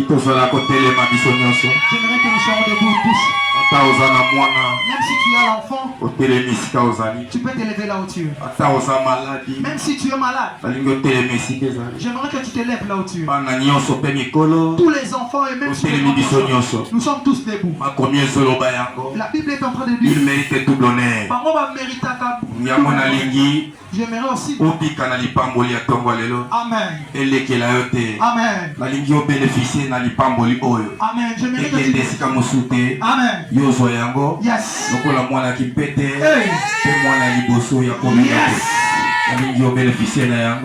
J'aimerais que nous soyons debout tous. Même si tu as l'enfant, tu peux t'élever là où tu es. Même si tu es malade, j'aimerais que tu t'élèves là où tu es. Tous les enfants et même si nous sommes tous debout. La Bible est en train de dire il mérite tout l'honneur. J'aimerais aussi. Amen. Amen. Amen. J'aimerais que tu. Amen. Yes. Yes.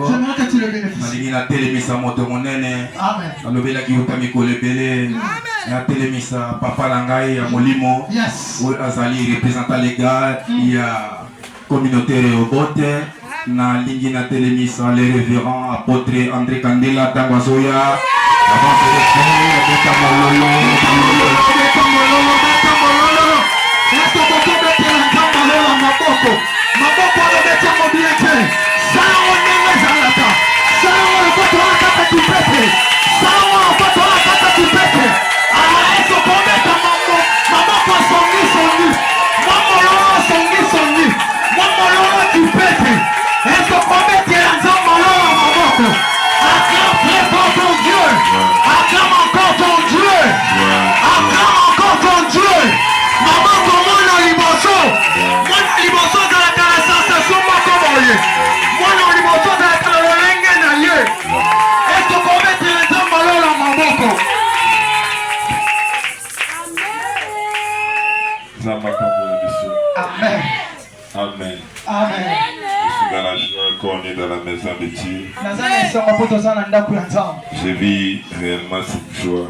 J'aimerais que tu le bénéficies. Amen. Yes. Représentant légal, il y a communautaire au botte. Na lingi na télémisa les révérends apôtre André Candela Tangazoya avant Amen. Amen. Amen. Je suis dans la joie qu'on est dans la maison de Dieu. Je vis réellement cette joie.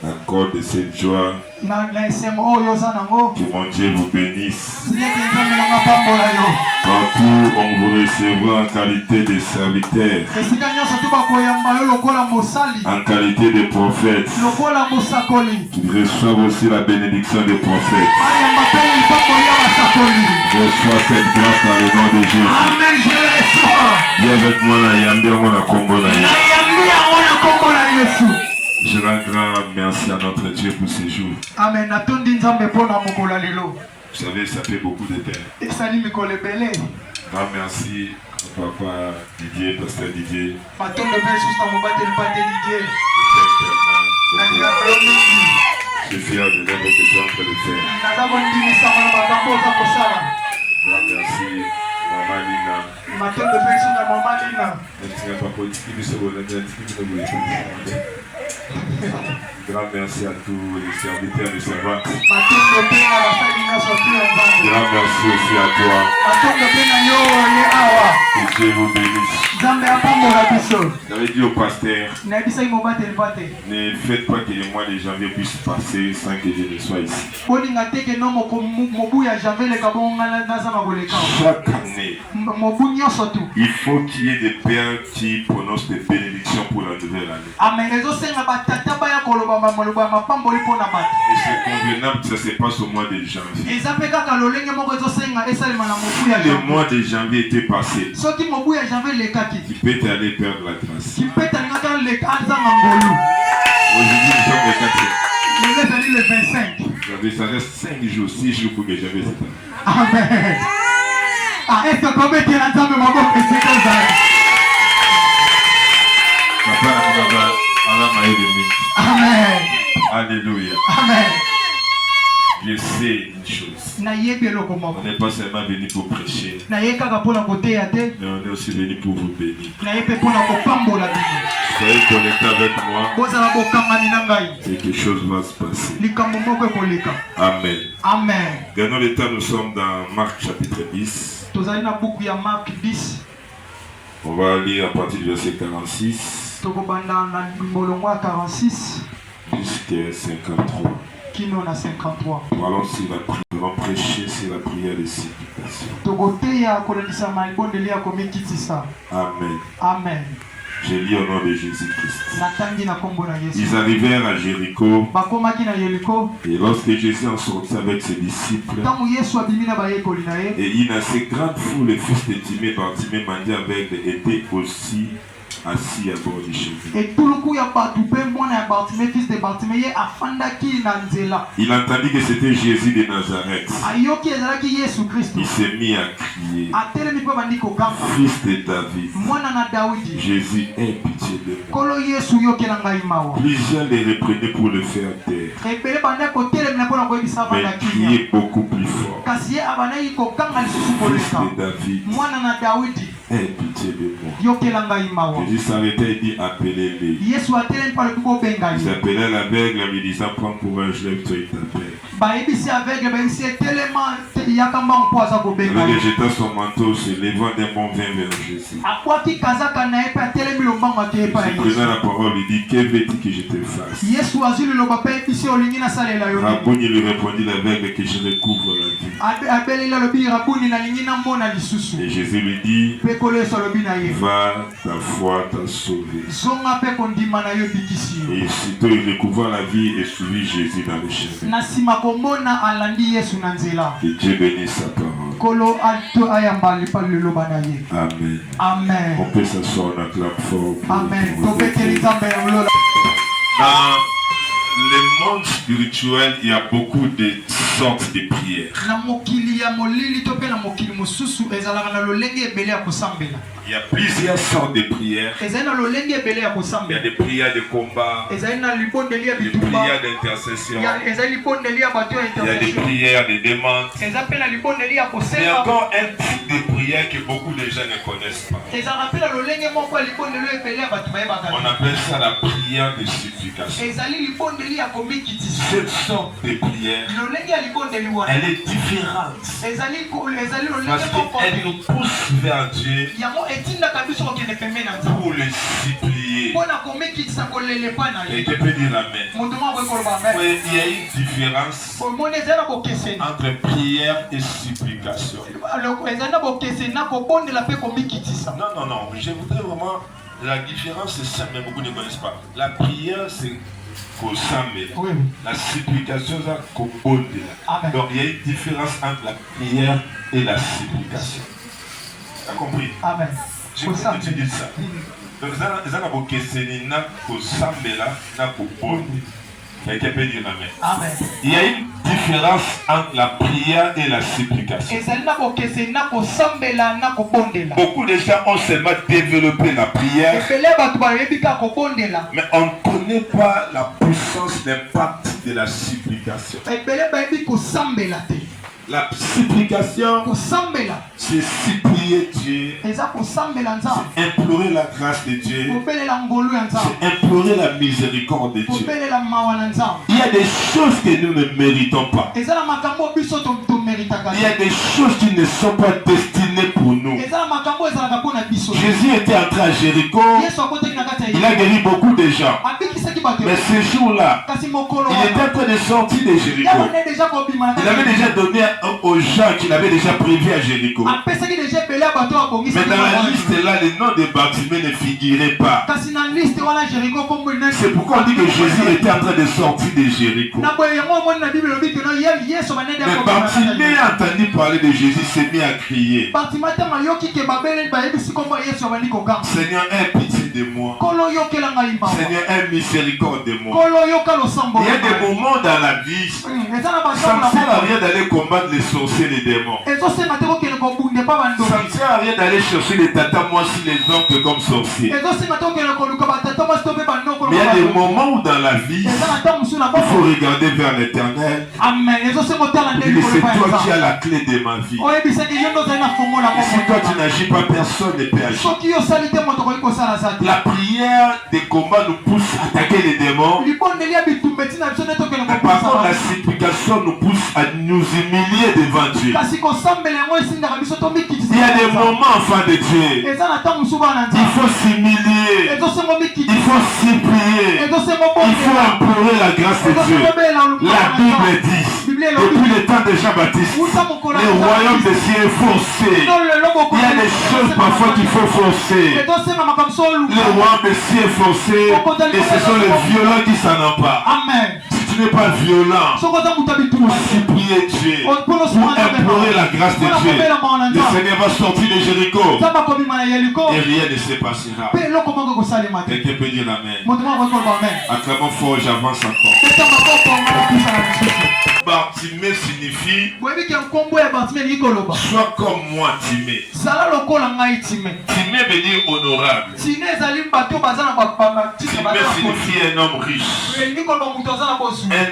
Encore de cette joie. Que mon Dieu vous bénisse. Partout on vous recevra en qualité de serviteur, en qualité de prophète. Qu'ils reçoivent aussi la bénédiction des prophètes. Reçois cette grâce dans le nom de Jésus. Amen, je le reçois. Viens avec moi là, Yambi Amona Kombo là. Je rends grand merci à notre Dieu pour ces jours. Amen. Vous savez, ça fait beaucoup de temps. Grand merci à papa Didier, pasteur Didier. Je suis fier de l'œuvre que tu es en train de faire. Grand merci, Maman Lina. Grand merci à tous les serviteurs et servantes. Grand merci aussi à toi. Que Dieu vous bénisse. J'avais dit au pasteur, ne faites pas que le mois de janvier puisse passer sans que je ne sois ici. Chaque année, il faut qu'il y ait des pères qui prononcent des bénédictions pour la nouvelle année. Et c'est convenable que ça se passe au mois de janvier. Si le mois de janvier était passé, tu peux t'aller perdre la trace. Aujourd'hui, nous sommes le 4. Ça reste 5 jours, 6 jours pour que janvier se passe. Amen. Amen. Alléluia. Amen. Je sais une chose. On n'est pas seulement venu pour prêcher, mais on est aussi venu pour vous bénir. Soyez connectés avec moi et quelque chose va se passer. Amen. Amen. Gagnons le temps, nous sommes dans Marc chapitre 10. On va lire à partir du verset 46 jusqu'à 53. Allons sur la prière. Nous allons prêcher sur la prière de supplication. Amen. Amen. Je lis au nom de Jésus-Christ. Ils arrivèrent à Jéricho. Et lorsque Jésus en sortit avec ses disciples, et une assez grande foule, les fils de Timée, Bartimée, mendiant aveugle, étaient aussi assis à bord du chemin. Et tout le coup, il y a Bartimée, fils de Bartimée, il entendit que c'était Jésus de Nazareth. Il s'est mis à crier, fils de David, Jésus, aie pitié de moi. Plusieurs les reprenaient pour le faire taire, mais criait beaucoup plus fort, fils de David, aie pitié de moi. Jésus s'arrêtait et dit, appelez-les. Ils appelaient l'aveugle en lui disant, prends courage, lève-toi et t'appelle. Avec jetant son manteau, se levant d'un bond vin vers Jésus. Prenant la parole, il dit, que veux-tu que je te fasse? Rabouni lui répondit, l'aveugle, que je recouvre la vie. Et Jésus lui dit, va, ta foi t'a sauvé. Et aussitôt il recouvra la vie et suivit Jésus dans le chemin. Que Dieu bénisse sa parole. Amen. Amen. On peut s'asseoir, on acclame fort. Amen. Dans le monde spirituel, il y a beaucoup de sortes de prières. Il y a plusieurs sortes de prières. Il y a des prières de combat, des prières d'intercession, il y a des prières de demande. Il y a encore un type de prière que beaucoup de gens ne connaissent pas. On appelle ça la prière de supplication. Cette sorte de prière, elle est différente parce qu'elle nous pousse vers Dieu pour le supplier. Et tu peux dire amen. Il y a une différence entre prière et supplication. Non, je voudrais vraiment, la différence c'est ça, mais beaucoup ne connaissent pas. La prière c'est oui. La supplication c'est Kobondela. Donc il y a une différence entre la prière et la supplication. Tu as compris? Amen. Je veux que tu dises ça. Donc Amen. Il y a une différence entre la prière et la supplication. Beaucoup de gens ont seulement développé la prière, mais on ne connaît pas la puissance, l'impact de la supplication. La supplication, c'est supplier Dieu, c'est implorer la grâce de Dieu, c'est implorer la miséricorde de Dieu. Il y a des choses que nous ne méritons pas. Il y a des choses qui ne sont pas destinées pour nous. Jésus était entré à Jéricho, il a guéri beaucoup de gens. Mais ce jour-là, il était en train de sortir de Jéricho. Il avait déjà donné aux gens qu'il avait déjà prévu à Jéricho. Mais dans la liste là, le nom de Bartimée ne figurait pas. C'est pourquoi on dit que Jésus était en train de sortir de Jéricho. Mais Bartimée a entendu parler de Jésus, s'est mis à crier, Seigneur, aie pitié de moi. Seigneur, aie miséricorde de moi. Il y a des moments dans la vie, ça ne sert à rien d'aller combattre les sorciers, les démons. Ça ne sert à rien d'aller chercher les tatas, moi si les oncles comme sorciers. Mais il y a des moments où dans la vie, il faut regarder vers l'éternel. C'est toi qui as la clé de ma vie. Et si toi tu n'agis pas, personne ne peut agir. La prière des combats nous pousse à attaquer les démons. Mais par contre, la supplication nous pousse à nous humilier devant Dieu. Il y a des moments, enfants de Dieu, il faut s'humilier, il faut supplier, il faut implorer la grâce de Dieu. La Bible dit, depuis le temps de Jean-Baptiste, le royaume des cieux est forcé. Il y a des choses parfois qu'il faut forcer. Le royaume des cieux est forcé et ce sont les violents qui s'en emparent. Si tu tu n'es pas violent pour supplier Dieu, pour implorer la grâce de Dieu, le Seigneur va sortir de Jéricho et rien ne se passera. Quelqu'un peut dire Amen. Acclamons fort, j'avance encore. Bartimée signifie sois comme moi, Timée. Timée veut dire honorable. Timée signifie un homme riche, un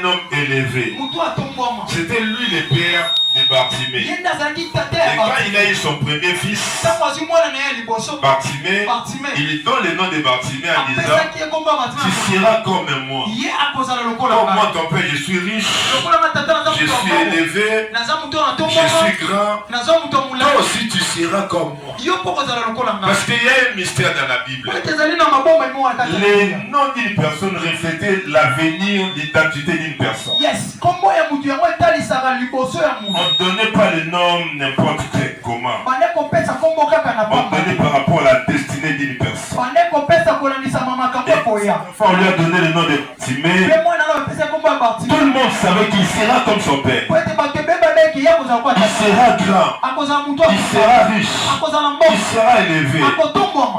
homme élevé. C'était lui le père de Bartimée. Et quand il a eu son premier fils, Bartimée, il lui donne le nom de Bartimée en disant tu seras comme moi. Comme moi, ton père, je suis riche, je suis élevé, je suis grand. Toi aussi, tu seras comme moi. Parce qu'il y a un mystère dans la Bible. Les noms d'une personne reflétaient l'avenir, l'identité d'une personne. On ne donnait pas le nom n'importe comment. On donnait par rapport à la destinée d'une personne. On lui a donné le nom de Timée. Tout le monde savait qu'il sera comme son père. Il sera grand. Il sera riche. Il sera élevé.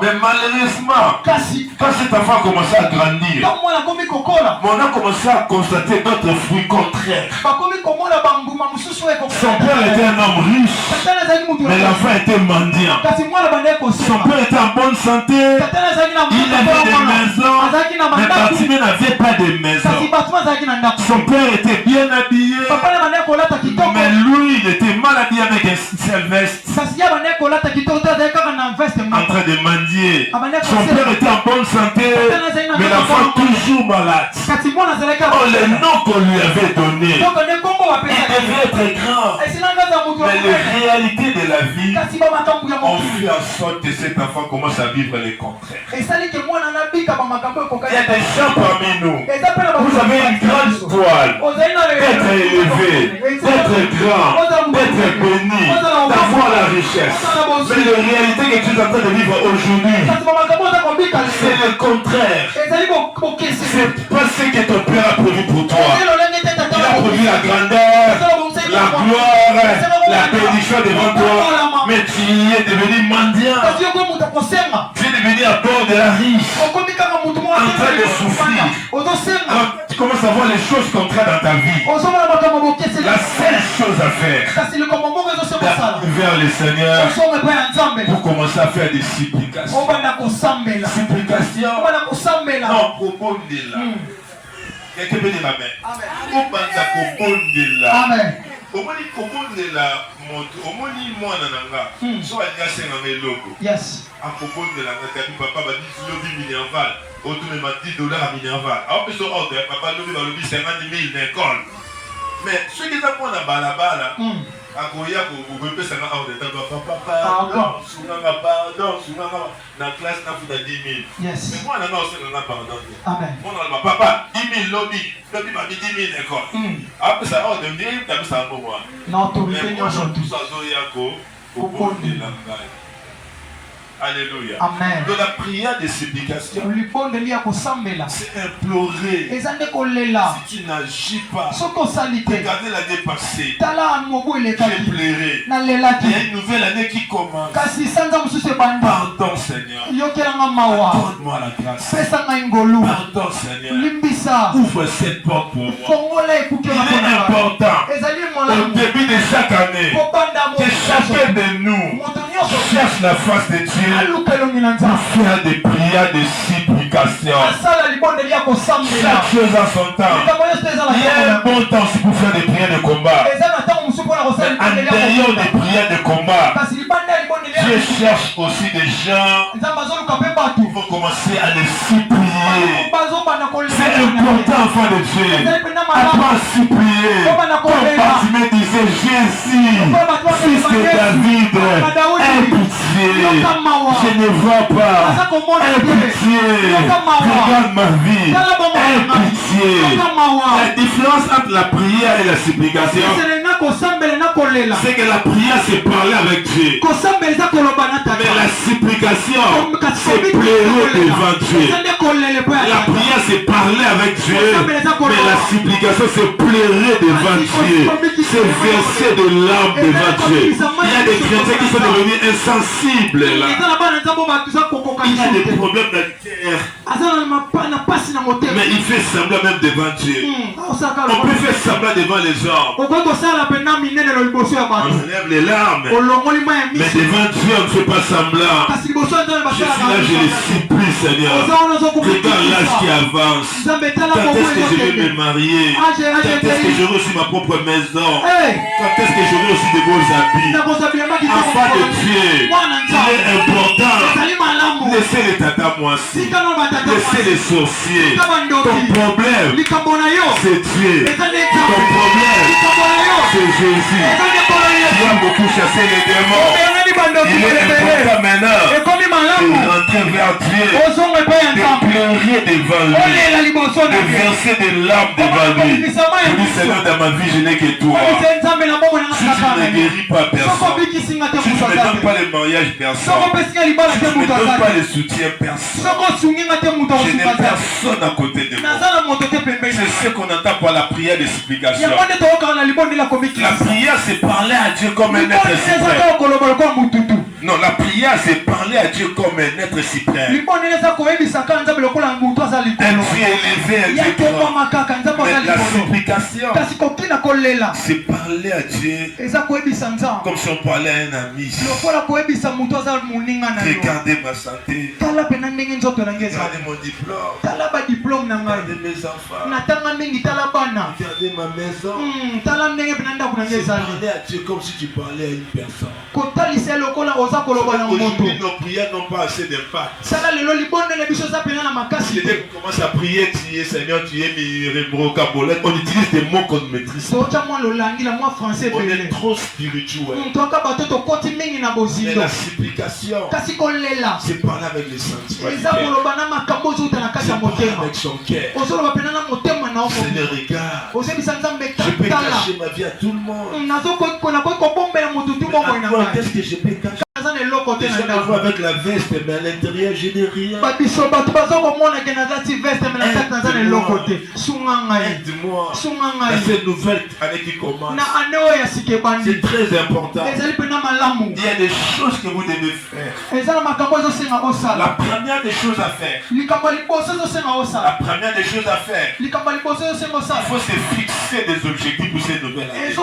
Mais malheureusement, quand cet enfant a commencé à grandir, on a commencé à constater d'autres fruits contraires. Son père était un homme riche, mais l'enfant était mendiant. Son père était en bonne santé, il avait des maisons, mais Bartimée n'avait pas de maison. Son père était bien habillé, mais lui, il était mal habillé avec un seul veste, en train de mendier. Son père était en bonne santé, mais l'enfant toujours malade. Oh, le nom qu'on lui avait donné, il devait être grand. Mais les réalités de la vie ont fait en sorte que cet enfant commence à vivre les contraires. Il y a des gens parmi nous, vous avez une grande toile d'être élevé, d'être grand, d'être béni, d'avoir la richesse. Mais la réalité que tu es en train de vivre aujourd'hui, c'est le contraire. C'est pas ce que ton père a prévu pour toi. Il a prévu la grandeur, la gloire, la bénédiction devant toi, mais tu es devenu mendiant. Tu es devenu à bord de la riche, en train de souffrir. Alors, tu commences à voir les choses contraires dans ta vie. La seule chose à faire, c'est vers le Seigneur pour commencer à faire des supplications. Supplications, non, propos de là. Quelqu'un peut dire Amen. Amen. Omoni kobondela moto omoni mwana nanga so alinga senga meloko yes akobondela ngata papa ba dit lobi minerval otume ma $10 à minerval a peso ordre papa lobi ba lobi 50,000 d'école mais ce qui est mwana balabala akoya ko pesa nga ordre papa pardon sunanga na classe na futa 10,000 yes mais mwana nga osenga pardon amen mwana papa 10,000 lobi ba 10,000 d'école a pesa ordre ndi ta pesa mbwa na autorité nyonso tout ça zoyako obondela ngai. Alléluia. Amen. De la prière de supplication, c'est implorer. Si tu n'agis pas, regardez l'année passée, j'ai pleuré. Il y a une nouvelle année qui commence. Pardon Seigneur. Accorde-moi la grâce. Pardon Seigneur. Ouvre cette porte pour moi. Il est important au début de chaque année que chacun de nous cherche la face de Dieu pour faire des prières de supplication. Chaque chose a son temps. Il y a un bon temps aussi pour faire des prières de combat. En dehors des prières de combat, Dieu cherche aussi des gens. Il faut commencer à les supplier. C'est important, enfant de Dieu. Apprends à supplier. Comme Bartimée disait, Jésus, fils de David, aie pitié. Je ne vois pas. Aie pitié. Regarde ma vie. Aie pitié. La différence entre la prière et la supplication, c'est que la prière c'est parler avec Dieu. Mais la supplication c'est pleurer devant Dieu. La prière c'est parler avec Dieu. Mais la supplication c'est pleurer devant Dieu. C'est verser de larmes devant Dieu. Il y a des chrétiens qui sont devenus insensibles là. Il y a des problèmes dans le cœur. Mais il fait semblant même devant Dieu. On peut faire semblant devant les gens. On enlève les larmes. Mais devant Dieu, on ne fait pas semblant. Je suis là, je les supplie, Seigneur. Regarde l'âge qui avance. Quand est-ce que je vais me marier? Quand est-ce que j'aurai aussi ma propre maison? Quand est-ce que j'aurai aussi de beaux habits? Enfant de Dieu, il est important. Laissez les tatas moissis. Laissez les sorciers. Ton problème, c'est Dieu. Ton problème, c'est Jésus. Tu as beaucoup chassé les démons. Il est important maintenant de rentrer vers Dieu, de pleurer devant lui, de verser des larmes devant lui. Je dis, Seigneur, dans ma vie, je n'ai que toi. Si tu ne guéris pas personne, si tu ne me donnes pas le mariage personne, si tu ne me donnes pas le soutien personne, je n'ai personne à côté de moi. C'est ce qu'on entend par la prière de supplication. La prière, c'est parler à Dieu comme un être suprême. Non, la prière, c'est parler à Dieu comme un être suprême. Un Dieu élevé, un Dieu grand. Mais la supplication, c'est parler à Dieu comme si on parlait à un ami. Regardez ma santé. Regardez mon diplôme. Regardez mes enfants. Regardez ma maison. C'est parler à Dieu comme si tu parlais à une personne. Aujourd'hui, nos prières n'ont pas assez d'impact. Si dès qu'on commence à prier, tu es Seigneur, tu es Miremrokabolette, on utilise des mots qu'on ne maîtrise pas. On est trop spirituel. Mais la supplication, c'est parler avec les sentiments. C'est parler avec son cœur. Seigneur, regarde, je peux cacher ma vie à tout le monde. Qu'est-ce que je peux cacher? Les gens me voient avec la veste, mais à l'intérieur, je n'ai rien. Aide-moi. Dans cette nouvelle année qui commence, c'est très important. Il y a des choses que vous devez faire. La première des choses à faire, il faut se fixer des objectifs pour cette nouvelle année. Il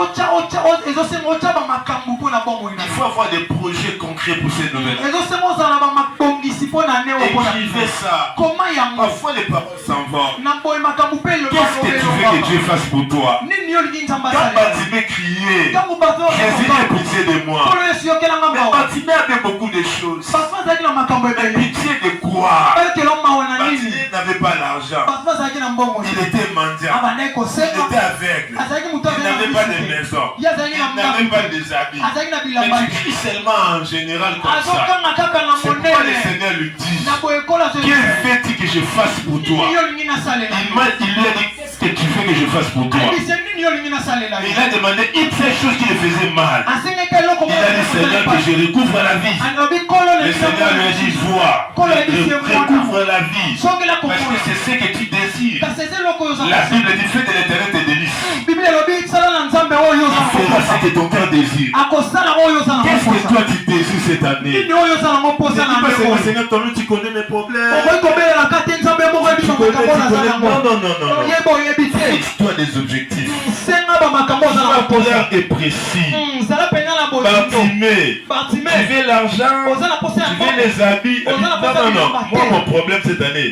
faut avoir des projets concrets pour cette nouvelle année. Écrivez ça. Parfois les paroles s'en vont. Qu'est-ce que tu veux que Dieu fasse pour toi? Quand Bartimée criait, Jésus ait pitié de moi. Mais Bartimée avait beaucoup de choses. Mais pitié de quoi? Bartimée n'avait pas l'argent. Il était mendiant. Il était aveugle. Il n'avait pas de maison. Il n'avait pas des habits. Mais tu cries seulement en général comme ça. C'est pourquoi le Seigneur lui dit, quel veux-tu que je fasse pour toi? Il lui a dit, qu'est-ce que tu veux que je fasse pour toi? Il a demandé une seule chose qui le faisait mal. Il a dit, Seigneur, que je recouvre la vie. Le Seigneur lui a dit, vois, recouvre la vie. Parce que c'est ce que tu désires. La Bible dit, fais de l'Éternel tes délices. Il fera ce que ton cœur désire. Qu'est-ce que toi tu désires cette année? Ne dis pas, Seigneur, toi-même tu connais mes problèmes. Non. Fixe-toi des objectifs. Sois clair et précis. Bartimée, tu veux l'argent, tu veux les habits. Non. Moi, mon problème cette année,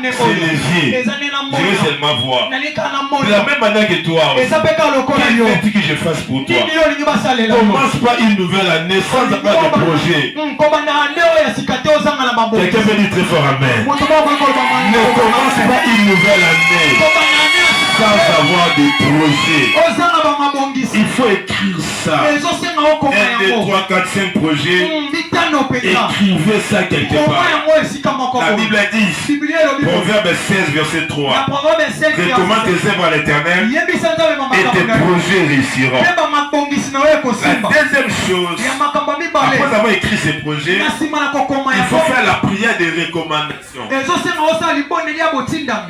c'est les yeux. Je veux seulement voir. De la même manière que toi, qu'est-ce que que je fasse pour toi? Commence pas une nouvelle année sans avoir de projet. Quelqu'un peut dire très fort amen. Ne commence pas une nouvelle année sans avoir de projet. Il faut écrire ça. 1, 2, 3, 4, 5 projets. Écrivez ça quelque part. La Bible dit, Proverbe 16, verset 3. Recommande tes œuvres à l'Éternel et tes projets réussiront. La deuxième chose, après avoir écrit ces projets, il faut faire la prière de recommandation.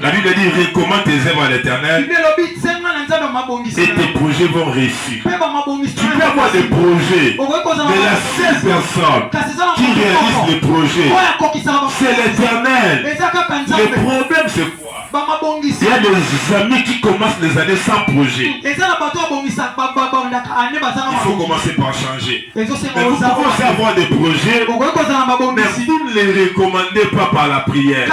La Bible dit, recommande tes œuvres à l'Éternel et tes projets vont réussir. Tu peux avoir des projets, mais la seule personne qui réalise les projets, c'est l'Éternel. Le problème, c'est quoi? Il y a des amis qui commencent les années sans projet. Il faut commencer par changer. Mais vous pouvez aussi avoir des projets, mais vous ne les recommandez pas par la prière.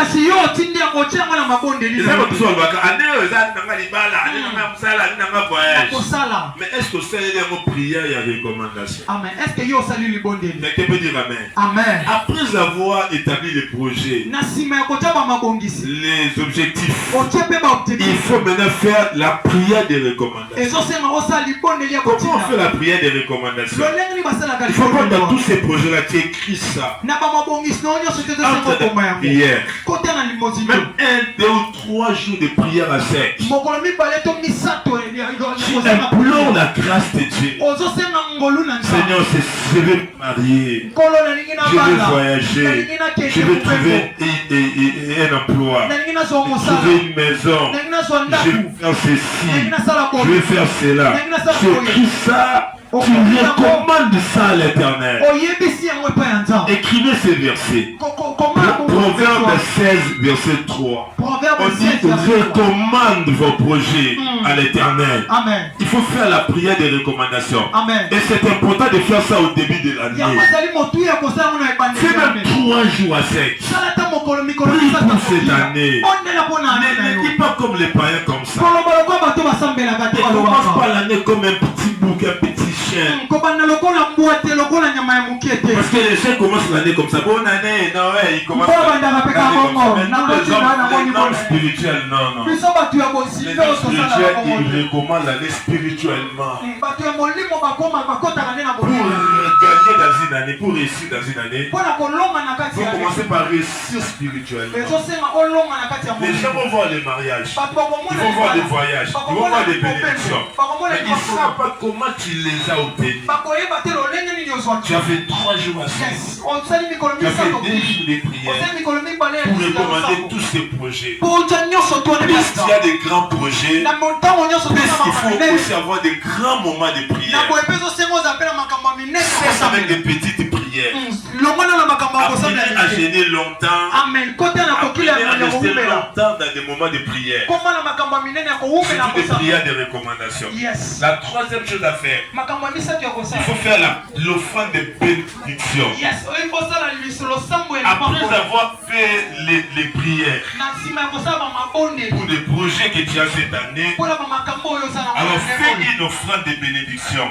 Mais est-ce que c'est une prière et une recommandation? Mais tu peux dire amen. Après avoir établi les projets, les objectifs, il faut maintenant faire la prière des recommandations. Comment on fait la prière des recommandations? Il faut que dans tous ces projets-là, tu écris ça. Entre la prière, même 1, 2 ou 3 jours de prière à sec. Tu implores la grâce de Dieu. Seigneur, je vais me marier, je vais voyager, je vais trouver un emploi, trouver une maison, je vais faire ceci, je vais faire cela. Tu écris ça, tu recommandes ça à l'Éternel. Écrivez ces versets. Proverbe 16, verset 3. On dit, recommande vos projets à l'Éternel. Il faut faire la prière des recommandations. Et c'est important de faire ça au début de l'année. Fais même 3 jours à sec. Prie pour cette année. Ne dis pas comme les païens comme ça. Ne commence pas l'année comme un petit bouc, un petit chien. Parce que les chiens commencent l'année comme ça. Bonne année, non, ouais, ils commencent l'année comme ça. Mais les hommes spirituels, non. Les hommes spirituels, ils recommandent l'année spirituellement. Pour gagner dans une année, pour réussir dans une année, il faut commencer par réussir spirituellement. Les gens vont voir les mariages, ils vont voir les voyages, ils vont voir les bénédictions. Mais ils ne savent pas comment tu les as obtenus. Tu as fait 3 jours à 6. Tu as fait 2 jours de prière pour recommander tous ces projets. Puisqu'il y a des grands projets, puisqu'il faut aussi avoir des grands moments de prière. C'est avec des petites prières. Apprenez à gêner longtemps. Apprenez à rester longtemps dans des moments de prière. C'est des prières de recommandation. La troisième chose à faire, il faut faire l'offrande de bénédiction. Après avoir fait les prières pour des projets que tu as cette année, alors fais une offrande de bénédiction.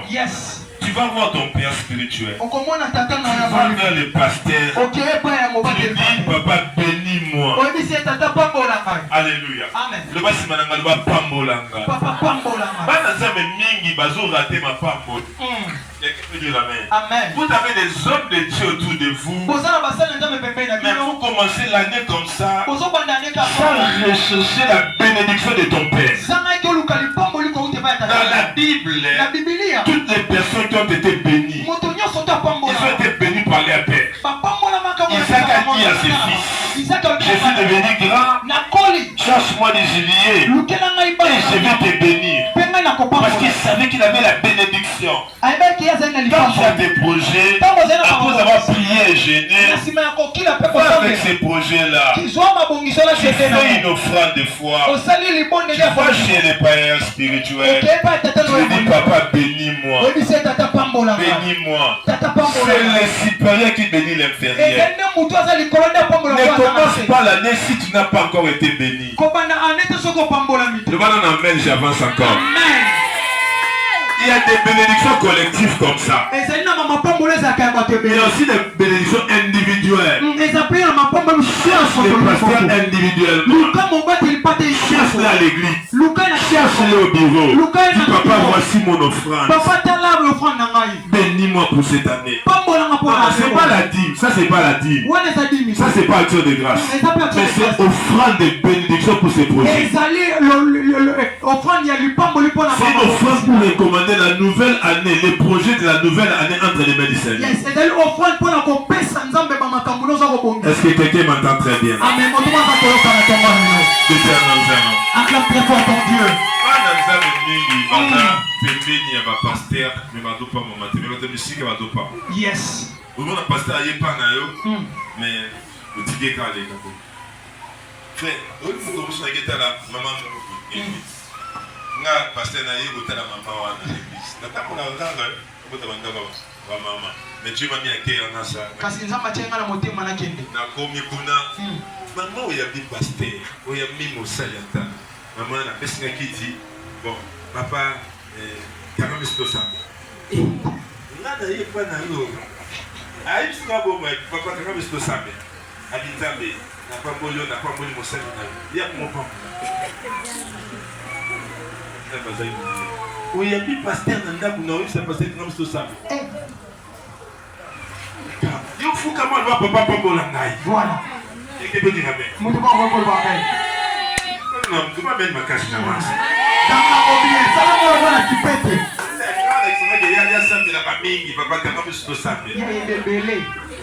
Tu vas voir ton père spirituel. Tu vas vers le pasteur. Tu lui dis, papa, bénis-moi. Alléluia. Le basi mananga va pambolanga. Bana zame mingi bazo raté ma pambola. Amen. Vous avez des hommes de Dieu autour de vous. Mais vous commencez l'année comme ça sans rechercher la bénédiction de ton père. Dans la Bible, toutes les personnes qui ont été bénies, ils ont été bénis par leur père. Isaac a dit à ses fils, je suis devenu grand, cherche-moi des gibiers et je vais te bénir. Parce qu'il savait qu'il avait la bénédiction. Quand tu as des projets, après avoir prié et gêné, avec ces projets-là, tu fais une offrande de foi. Tu vas chez les païens spirituels. Tu dis, papa, bénis-moi. Bénis-moi. C'est le supérieur qui bénit l'inférieur. Ne commence pas l'année si tu n'as pas encore été béni. Le ballon amène, j'avance encore. Il y a des bénédictions collectives comme ça. Il y a aussi des bénédictions individuelles. Cherche les pasteurs individuellement. Cherche-les à l'église. Cherche-les au bureau. Dis papa, voici mon offrande. Bénis-moi pour cette année. C'est pas la dîme. Ça, c'est pas la dîme. Ça, c'est pas action de grâce. Mais c'est offrande de bénédiction pour ces projets. C'est une offrande pour recommander la nouvelle année, les projets de la nouvelle année entre les mains du Seigneur. Est-ce que quelqu'un m'entend très bien? Acclame très fort ton Dieu. Yes. Frère, nga pasteur na ye kotala mama wana l'église natambola nganga kotala mama mais Dieu m'a mis à cœur na ça kasi nzamba tyenga na motema na kende nakomi kuna mama oyabi pasteur oyabi mosali ata mama na pesinga kiti bon papa kama misto samba nga na ye pa na yo ayi sika bo papa kama misto samba abitambe na pamboli mosali na yo ya mo pamba oyabi pasteur na ndako na oyebisa pasteur kanga miso samba yo fuka mwana wa papa pambola ngai voilà ekebeli ngabe mutu ba ko ba kai na mtu ba ben makashi na wansi kama obie sala mo bana kipete kana ikisema ya sambi na bamingi papa kanga miso samba ya ebele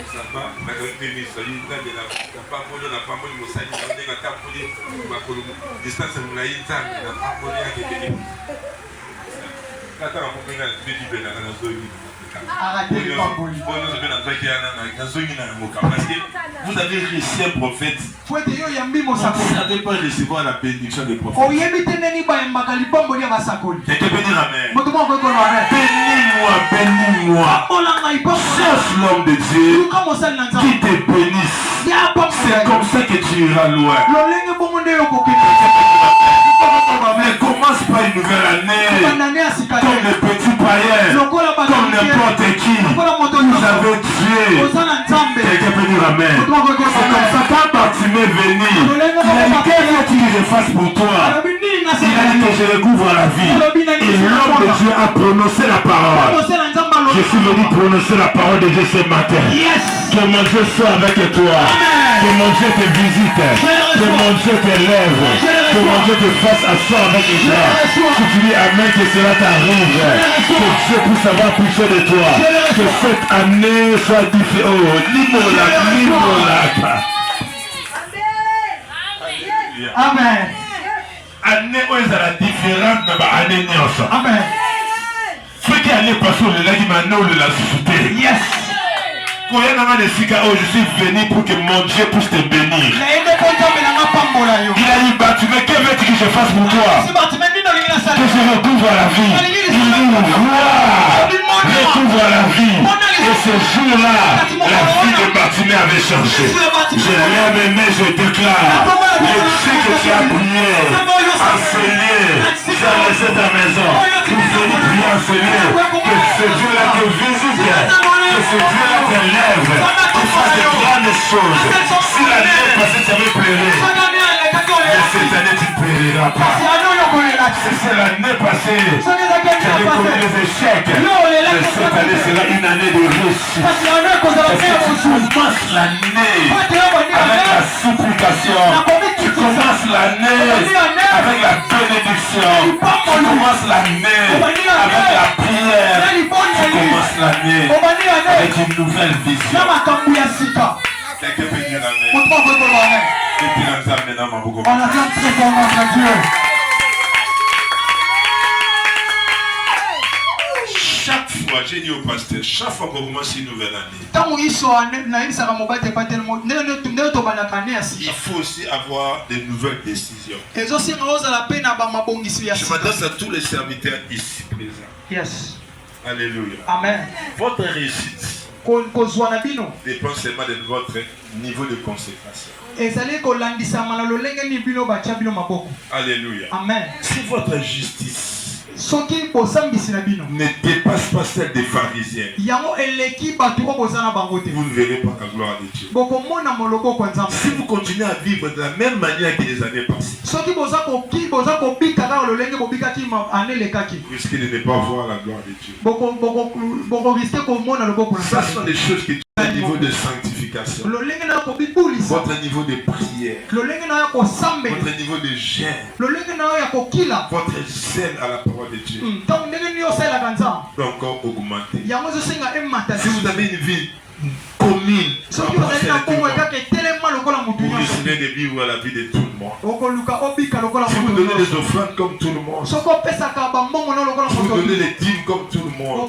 samba na kwenye so yi ndani na pambola na pamboli mosali na ndenga tapoli makolo distance mulai nzambe na pamboli yake kebeli kata mpenga bibi bena na zoyi arrêtez pamboli vous avez reçu un prophète. Vous ne savez pas recevoir la bénédiction des prophètes. Quelqu'un peut dire amen. Bénis-moi. Cherche l'homme de Dieu qui te bénisse. C'est comme ça que tu iras loin. Mais commence par une nouvelle année comme les petits païens, comme n'importe qui. Vous avez Dieu. Quelqu'un peut dire amen. C'est comme ça quand Bartimée est venu, il a dit qu'est-ce que je fasse pour toi? Il a dit que je recouvre la vie. Et l'homme de Dieu a prononcé la parole. Je suis venu prononcer la parole de Dieu ce matin. Que mon Dieu soit avec toi. Que mon Dieu te visite. Que mon Dieu te lève. Que mon Dieu te fasse asseoir avec toi. Si tu dis amen, que cela t'arrive. Que Dieu puisse avoir pitié de toi. Que cette année soit différente. Amen. Année où elle sera différente, mais année nyonso. Amen. Ce qui allait passer au lelaki maintenant le la suscité. Yes. Quand je suis venu pour que mon Dieu puisse te bénir. Il a dit Bartimée, que veux-tu que je fasse pour toi? Que je recouvre la vie. Recouvre la vie. Et ce jour-là, la vie de Bartimée avait changé. Je lève mes mains, je déclare. Le Dieu que tu as prié, enseigné, tu as laissé ta maison. Tu venir prier enseigner. Que ce Dieu-là te visite. Que ce Dieu-là te lève. Tu fasses de grandes choses. Si l'année passée tu avais pleuré, mais cette année tu ne pleureras pas. Si c'est l'année passée, tu avais connu les échecs. Mais cette année sera une année de réussite. Parce que tu commences l'année avec la supplication. Tu commences l'année avec la bénédiction. Tu commences l'année avec la prière. Tu commences l'année avec une nouvelle vision. Quelqu'un peut dire amen. On acclame très fort notre Dieu. Chaque fois, j'ai dit au pasteur, chaque fois qu'on commence une nouvelle année, il faut aussi avoir de nouvelles décisions. Je m'adresse à tous les serviteurs ici présents. Yes. Alléluia. Amen. Votre réussite dépend seulement de votre niveau de consécration. Alléluia. Amen. Si votre justice ne dépasse pas celle des pharisiens, vous ne verrez pas la gloire de Dieu. Si vous continuez à vivre de la même manière que les années passées, vous risquez de ne pas voir la gloire de Dieu. Ça sont des choses qui sont au niveau de sanctification, votre niveau de prière, votre niveau de jeûne, votre zèle à la parole de Dieu doit encore augmenter. Si vous avez une vie commune, vous risquez de vivre la vie de tout le monde. Si vous donnez les offrandes comme tout le monde, si vous donnez les dîmes comme tout le monde,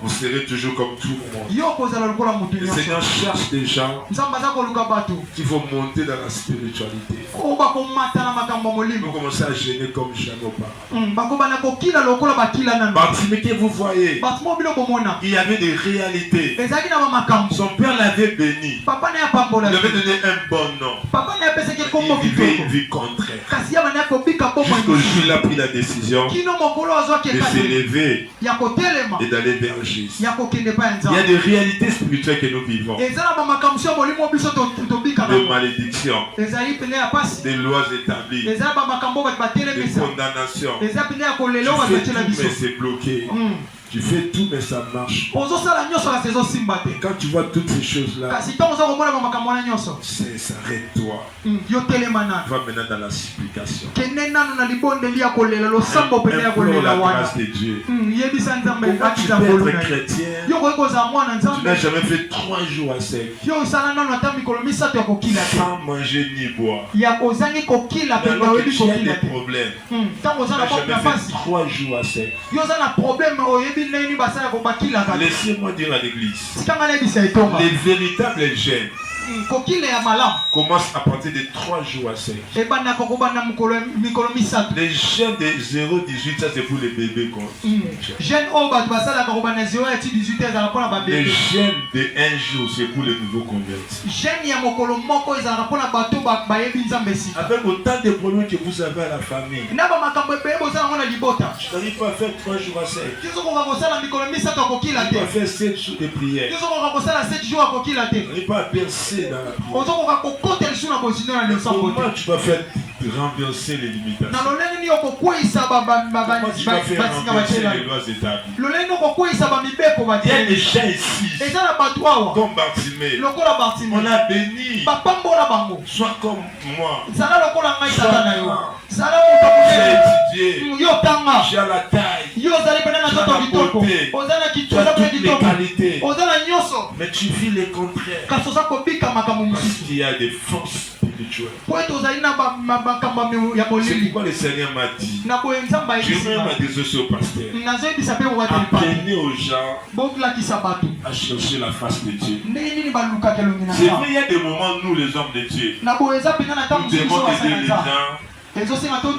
vous serez toujours comme tout le monde. Le Seigneur cherche des gens qui vont monter dans la spiritualité. Vous commencez à gêner comme jamais auparavant. Bartimée que vous voyez, il y avait des réalités. Son père l'avait béni. Il avait donné un bon nom. Il vivait une vie contraire. Jusqu'au jour où il a pris la décision de s'élever et d'aller vers Jésus. Il y a des réalités spirituelles que nous vivons. Des malédictions, des lois établies, des condamnations. Tu fais tout mais c'est bloqué. Tu fais tout mais ça marche. Quand tu vois toutes ces choses-là, s'arrête-toi. Va maintenant dans la supplication. Implore la grâce de Dieu. Pourquoi tu peux être chrétien? Tu n'as jamais fait 3 jours à sec sans manger ni boire. Alors que tu as des problèmes. Tu n'as jamais fait 3 jours à sec. Laissez-moi dire à l'église, les véritables gènes commencent à partir de 3 jours à 5. Les gènes de 0-18, ça c'est pour les bébés. Les gènes de 1 jour, c'est pour les nouveaux convertis. Avec autant de problèmes que vous avez à la famille, je n'arrive pas à faire 3 jours à 5. Je n'arrive pas à faire 7 jours de prière. Je n'arrive pas à percer dans la prière. Comment tu vas faire renverser les limitations? Comment tu vas faire renverser les lois établies? Il y a des gens ici, comme Bartimée, on a béni. Sois comme moi. J'ai étudié, j'ai la taille, j'ai la beauté, tu as toutes les qualités, mais tu vis les contraires. Parce qu'il y a des forces spirituelles. C'est pourquoi le Seigneur m'a dit, je même m'adresser au pasteur, apprenez aux gens à chercher la face de Dieu. C'est vrai, il y a des moments, nous les hommes de Dieu, nous devons aider les gens. Nous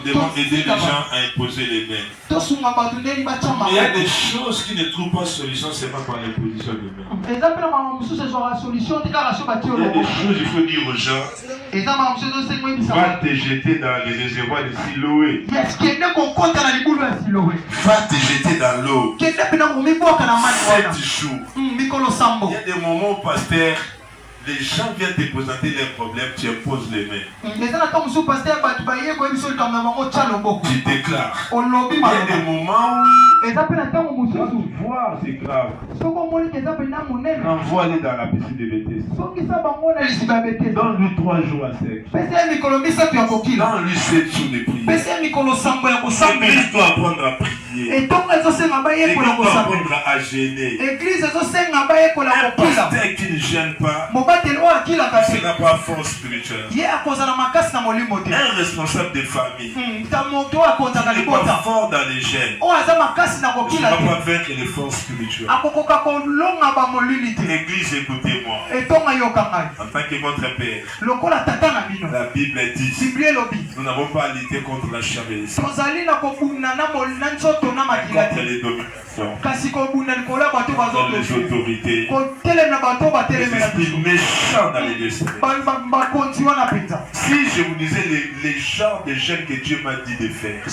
devons aider les gens à imposer les mains. Mais il y a des choses qui ne trouvent pas solution seulement par l'imposition des mains. Il y a des choses, il faut dire aux gens, va te jeter dans les réservoirs de Siloé. Va te jeter dans l'eau. 7 jours. Il y a des moments où, pasteur, les gens viennent te présenter leurs problèmes, tu imposes les mains. Tu déclares. Il y a des moments où tu vois, c'est grave. Envoie-les dans la piscine de Bethesda. Donne-lui 3 jours à sec. Donne-lui 7 jours de prière. L'église doit apprendre à prier. L'église doit apprendre à gêner. Un pasteur qui ne gêne pas, il ne sera pas fort spirituel. Un responsable de famille, il n'est pas fort dans les gènes, il ne va pas vaincre les forces spirituelles. L'église, écoutez-moi. En tant que votre père, la Bible dit, nous n'avons pas à lutter contre la chair et le sang, mais contre les dominations. manifestants, dans les autorités, les esprits méchants dans les lieux célestes. Si je vous disais les genres de jeûnes que Dieu m'a dit de faire, que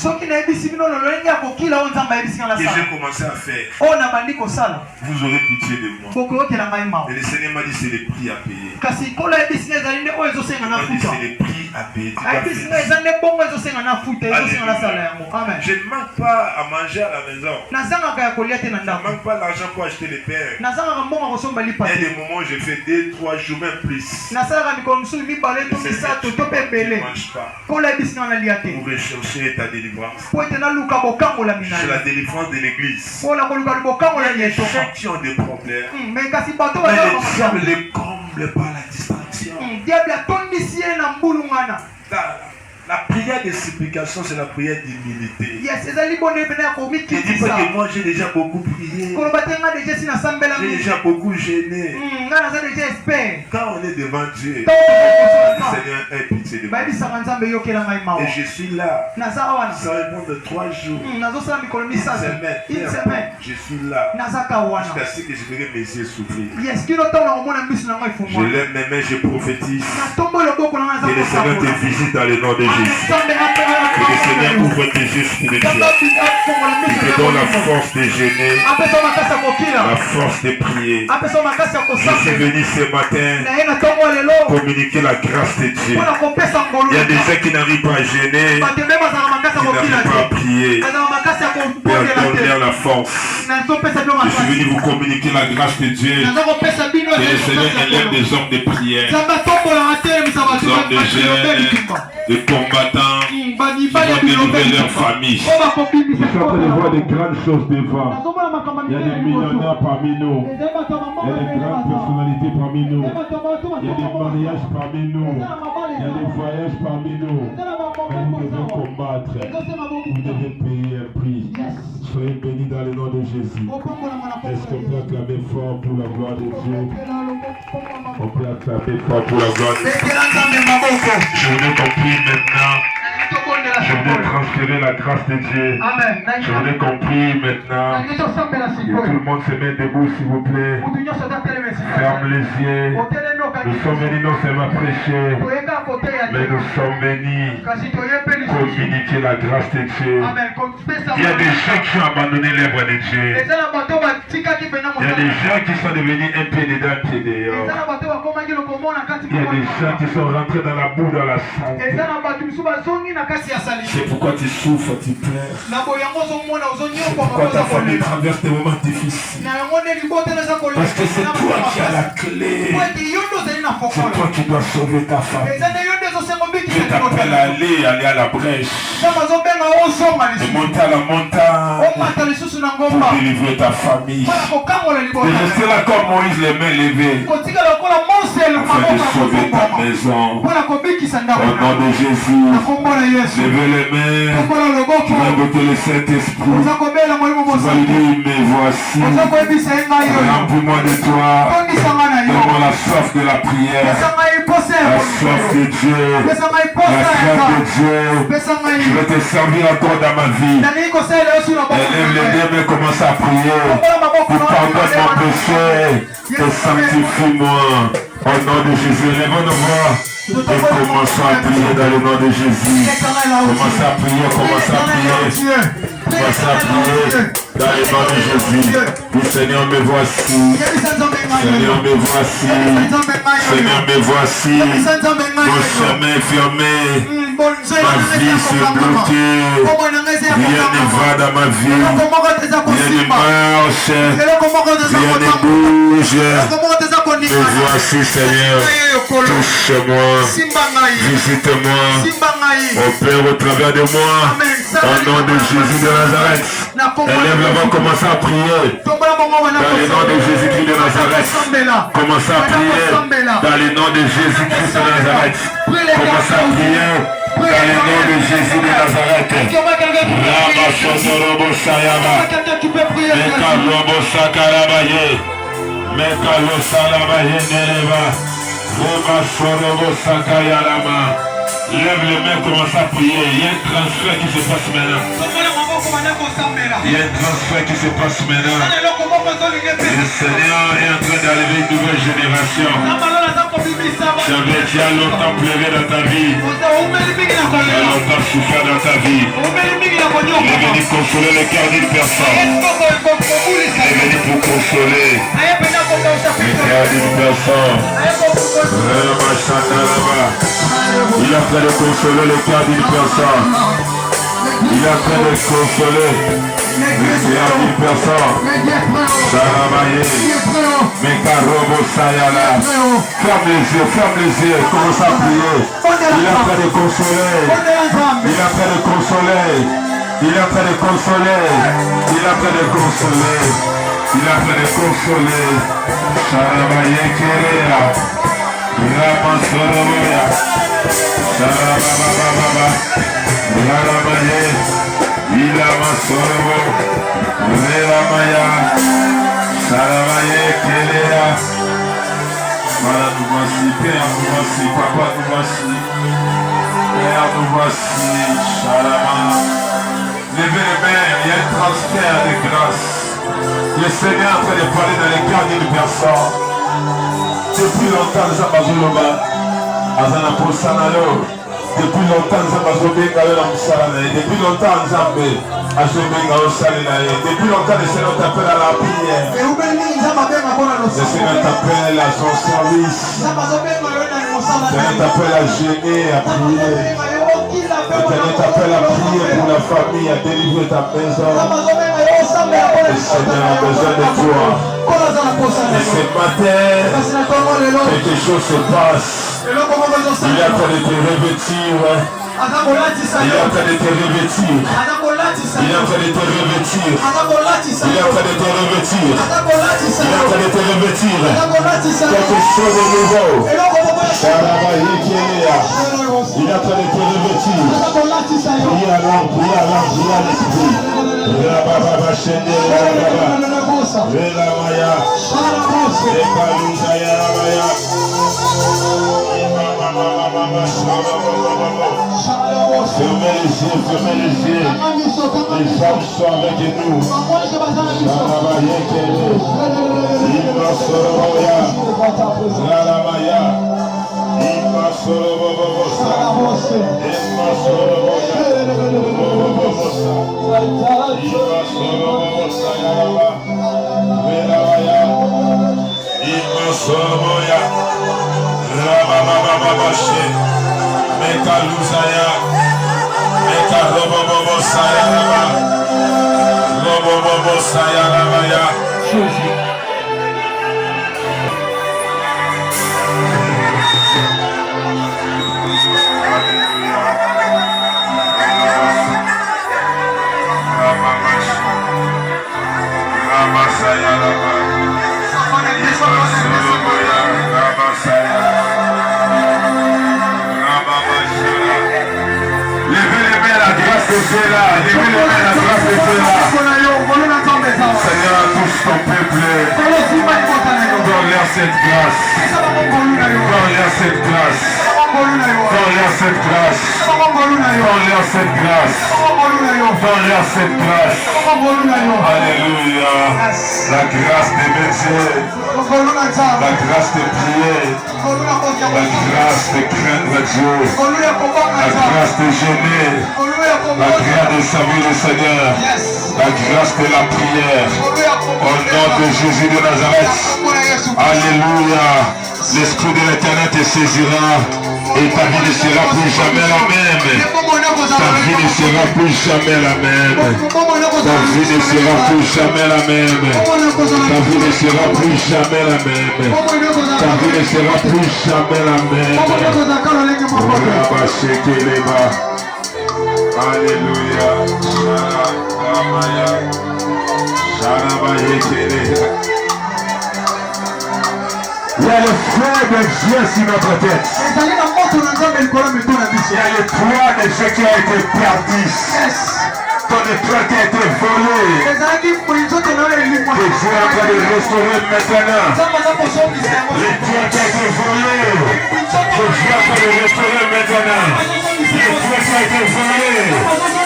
j'ai commencé à faire, vous aurez pitié de moi. Et le Seigneur m'a dit c'est les prix à payer. Il m'a dit c'est les prix à payer. Je ne manque pas à manger à la maison. Je ne manque pas l'argent pour acheter les pères. Il y a des moments où je fais 2-3 jours, même plus. Je ne mange pas. Pour rechercher ta délivrance. C'est la délivrance de l'église. Il y a des gens qui ont des problèmes. Mais le diable les comble par la distraction. La prière de supplication, c'est la prière d'humilité. Il dit pas que moi j'ai déjà beaucoup prié. J'ai déjà beaucoup gêné. Quand on est devant Dieu, Seigneur, aie pitié de moi. Et je suis là. Ça répond de 3 jours. Une semaine. Je suis là. Jusqu'à ce que je verrai mes yeux s'ouvrir. Je lève mes mains, je prophétise. Que le Seigneur te visite dans le nom de Jésus. Que le Seigneur ouvre tes yeux spirituels. Il te donne la force de gêner, la force de prier. Je suis venu ce matin communiquer la grâce de Dieu. Il y a des gens qui n'arrivent pas à gêner, qui n'arrivent pas à prier. Père, donne-leur la force. Je suis venu vous communiquer la grâce de Dieu. Que le Seigneur élève des hommes de prière, des hommes de jeûne, des combattants qui vont délivrer leur famille. Je suis en train de voir des grandes choses devant. Il y a des millionnaires parmi nous. Il y a des grandes personnalités parmi nous. Il y a des mariages parmi nous. Il y a des voyages parmi nous. Mais vous devez combattre. Vous devez payer un prix. Soyez bénis dans le nom de Jésus. Est-ce qu'on peut acclamer fort pour la gloire de Dieu? On peut acclamer fort pour la gloire de Dieu. Je vous ai compris maintenant. Je voulais transférer la grâce de Dieu. Je voulais compris maintenant. Que tout le monde se mette debout, s'il vous plaît. Ferme les yeux. Nous sommes venus non seulement prêcher, mais nous sommes venus communiquer la grâce de Dieu. Il y a des gens qui ont abandonné l'œuvre de Dieu. Il y a des gens qui sont devenus un pied dedans, un pied dehors. Il y a des gens qui sont rentrés dans la boue, dans la santé. C'est pourquoi tu souffres, tu pleures. C'est pourquoi ta famille traverse des moments difficiles. Parce que c'est toi qui as la clé. C'est toi qui dois sauver ta famille. Je t'appelle à aller à la brèche. Et monter à la montagne pour délivrer ta famille. De rester là comme Moïse, les mains levées, afin de sauver ta maison. Au nom de Jésus, levez les mains. Tu vas invoquer le Saint-Esprit. Tu vas lui dire, mais voici, remplis-moi de toi. Donne-moi la soif de la prière, la soif de Dieu, la crainte de Dieu. Je vais te servir encore dans ma vie. Élève les deux mains, commence à prier. Tu pardonnes mon péché et sanctifie-moi. Au nom de Jésus, lève nos voix. Et commençons à prier dans le nom de Jésus. Commencez à prier, commencez à prier. Commencez à prier dans le nom de Jésus. Oui, Seigneur, me voici. Seigneur, me voici. Seigneur, me voici. Mon chemin est fermé. Ma vie se bloque. Rien ne va dans ma vie. Rien ne marche. Rien ne bouge. Me voici, Seigneur. Touche-moi. Visite-moi. Opère au travers de moi. Au nom de Jésus de Nazareth. Élève la main, commence à prier. Dans le nom de Jésus-Christ de Nazareth. Commence à prier. Dans le nom de Jésus-Christ de Nazareth. Commence à prier. Dans le nom de Jésus de Nazareth. Rabashodorobo Sayaba. Mekarobo Sakarabaye. Mekalo Salabaye Nereva. Rabashodorobo Sakayalama. Lève les mains, commence à prier. Il y a un transfert qui se passe maintenant. Il y a un transfert qui se passe maintenant. Le Seigneur est en train d'arriver une nouvelle génération. J'avais déjà longtemps pleuré dans ta vie. J'ai longtemps souffert dans ta vie. Il est venu consoler le cœur d'une personne. Il est venu pour consoler le cœur d'une personne. Il est en train de consoler le cœur d'une personne. Il est en train de consoler le cœur d'une personne. Saramaye, Mekarobo Sayala. Ferme les yeux, commence à prier. Il est en train de consoler. Il est en train de consoler. Il est en train de consoler. Il est en train de consoler. Il est en train de consoler. Saramaye Kerea. Ramasoroya. Sarababa. Ramaye. Ilamasorobo. Ramaya. Saramaye Kerea. Voilà, nous voici, Père, nous voici, Papa, nous voici. Père, nous voici, Shalama. Levez les mains, il y a un transfert de grâce. Le Seigneur est en train de parler dans les cœurs d'une personne. Depuis longtemps, nous avons Zoloba, Azana Posanalo. Depuis longtemps, nous avons Zobengalo Namsalana. Depuis longtemps, nous avons Azobengalo Salinae. Depuis longtemps, le Seigneur t'appelle à la prière. Le Seigneur t'appelle à son service. Le Seigneur t'appelle à gêner, à prier. Le Seigneur t'appelle à prier pour la famille, à délivrer ta maison. Le Seigneur a besoin de toi. Et ce matin, quelque chose se passe. Il est en train de te revêtir. Il est en train de te revêtir. Il est en train de te revêtir. Il est en train de te revêtir. Il est en train de te revêtir. Quelque chose de nouveau. Il est en train de te revêtir. Prie alors, prie alors, prie à l'esprit. Rababa Shende Rababa. Velamaya. Ekalusa Yarabaya. Fermez les yeux, fermez les yeux. Les femmes sont avec nous. Sarabaya Kele. Ima Soroboya. Saramaya. Ima Sorobobosa. Ima Soroboya. Bobobosa. Ima Sorobobosa Yaraba. Velamaya. Ima Soroboya. Rababababashe. Meka Luzaya. Meka Robobobo Sayaraba. Robobobo Sayarabaya. Ramasayaraba. Soloboya. Ramasayaraba. Levez les mains, la grâce de Dieu là. Levez les mains, la grâce de Dieu là. Seigneur, touche ton peuple. Donne-leur cette grâce. Donne-leur cette grâce. Donne-leur cette grâce. Donne-leur cette grâce. Donne-leur cette grâce. Alléluia. La grâce de métier. La grâce de prier. La grâce de craindre Dieu. La grâce de gêner. La grâce de servir le Seigneur. La grâce de la prière. Au nom de Jésus de Nazareth. Alléluia. L'Esprit de l'Éternel te saisira. Et ta vie ne sera plus jamais la même. Ta vie ne sera plus jamais la même. Ta vie ne sera plus jamais la même. Ta vie ne sera plus jamais la même. Ta vie ne sera plus jamais la même. Alléluia. Il y a le feu de Dieu sur notre tête. Il y a le poids de ce qui a été perdu. Ton étoile qui a été volé. Que Dieu est en train de restaurer maintenant. L'étoile qui a été volé. Que Dieu est en train de restaurer maintenant. volé,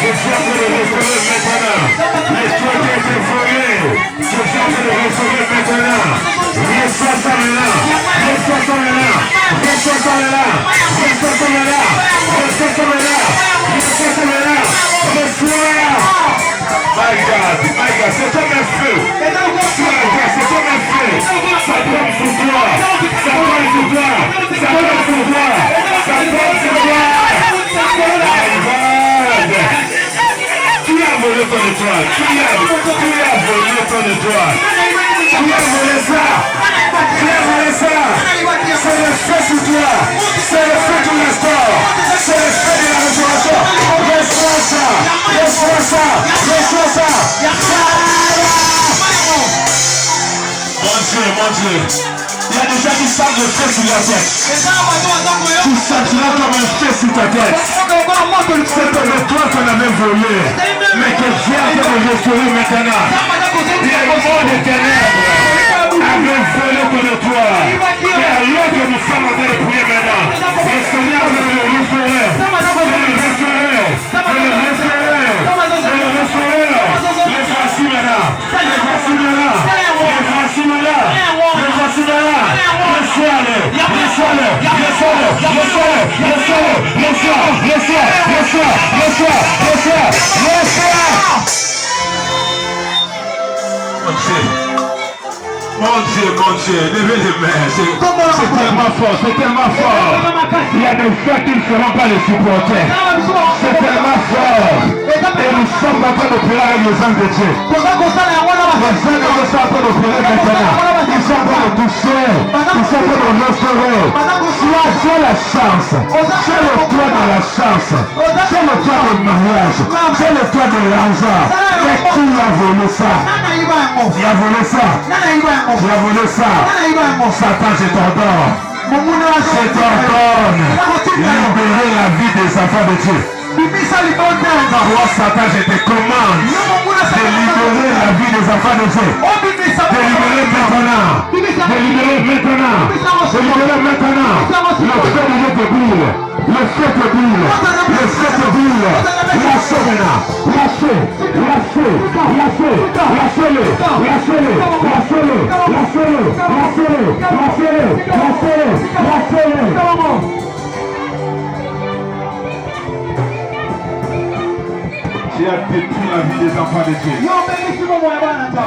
je suis en train de restaurer maintenant. Les toits qui ont été volés, je suis en train de restaurer maintenant. Reçois ça maintenant, reçois ça maintenant, reçois ça maintenant, reçois ça maintenant, reçois ça maintenant, reçois ça maintenant, reçois. My God, c'est comme un feu. C'est comme un feu. Ça tombe sur toi, ça tombe sur toi, ça tombe sur toi, ça tombe sur toi. My God. Qui a volé ton étoile? Qui a volé ton étoile? Qui a volé ça? Qui a volé ça? C'est le feu sur toi. C'est le feu qui restaure. C'est le feu de la restauration. Reçois ça. Reçois ça. Reçois ça. Mon Dieu. Il y a des gens qui sentent le feu sur la tête. Tu sentiras comme un feu sur ta tête. C'est comme le toit qu'on avait volé. Mais que Dieu a fait le restaurer maintenant. Il y a le monde des ténèbres. Avait volé ton toit. Et alors que nous sommes en train de prier maintenant, le Seigneur veut le restaurer. Le restaurer. Les voici maintenant. Les voici maintenant. Les voici maintenant. Les voici maintenant. Reçois-le. Reçois-le. Reçois-le. Reçois-le. Reçois-le. Reçois-le. Mon Dieu, levez les mains, c'est tellement fort, c'est tellement fort. Il y a des faits qui ne seront pas les supporter. C'est tellement fort. Et nous sommes en train de prier avec les anges de Dieu. Les anges sont en train de prier maintenant. Ils sont en train de toucher, ils sont en train de restaurer. Sois la chance, c'est le toit de la chance, c'est le toit du mariage, c'est le toit de l'argent. Et qui a volé ça? Il a volé ça. Tu as volé ça. Satan, je t'ordonne. Je t'ordonne. Libérer la vie des enfants de Dieu. Toi, Satan, je te commande de libérer la vie des enfants de Dieu. De libérer maintenant. De libérer maintenant. De libérer maintenant. Le feu de Dieu te brûle. Le feu te brûle. Le feu te brûle. Lâchez maintenant. Lâchez. Lâchez. Lâchez. Lâchez-le. Lâchez-le. Lâchez-le. Lâchez-le. Lâchez-le. Lâchez-le. Lâchez-le. Lâchez-le. Tu as détruit la vie des enfants de Dieu. Tu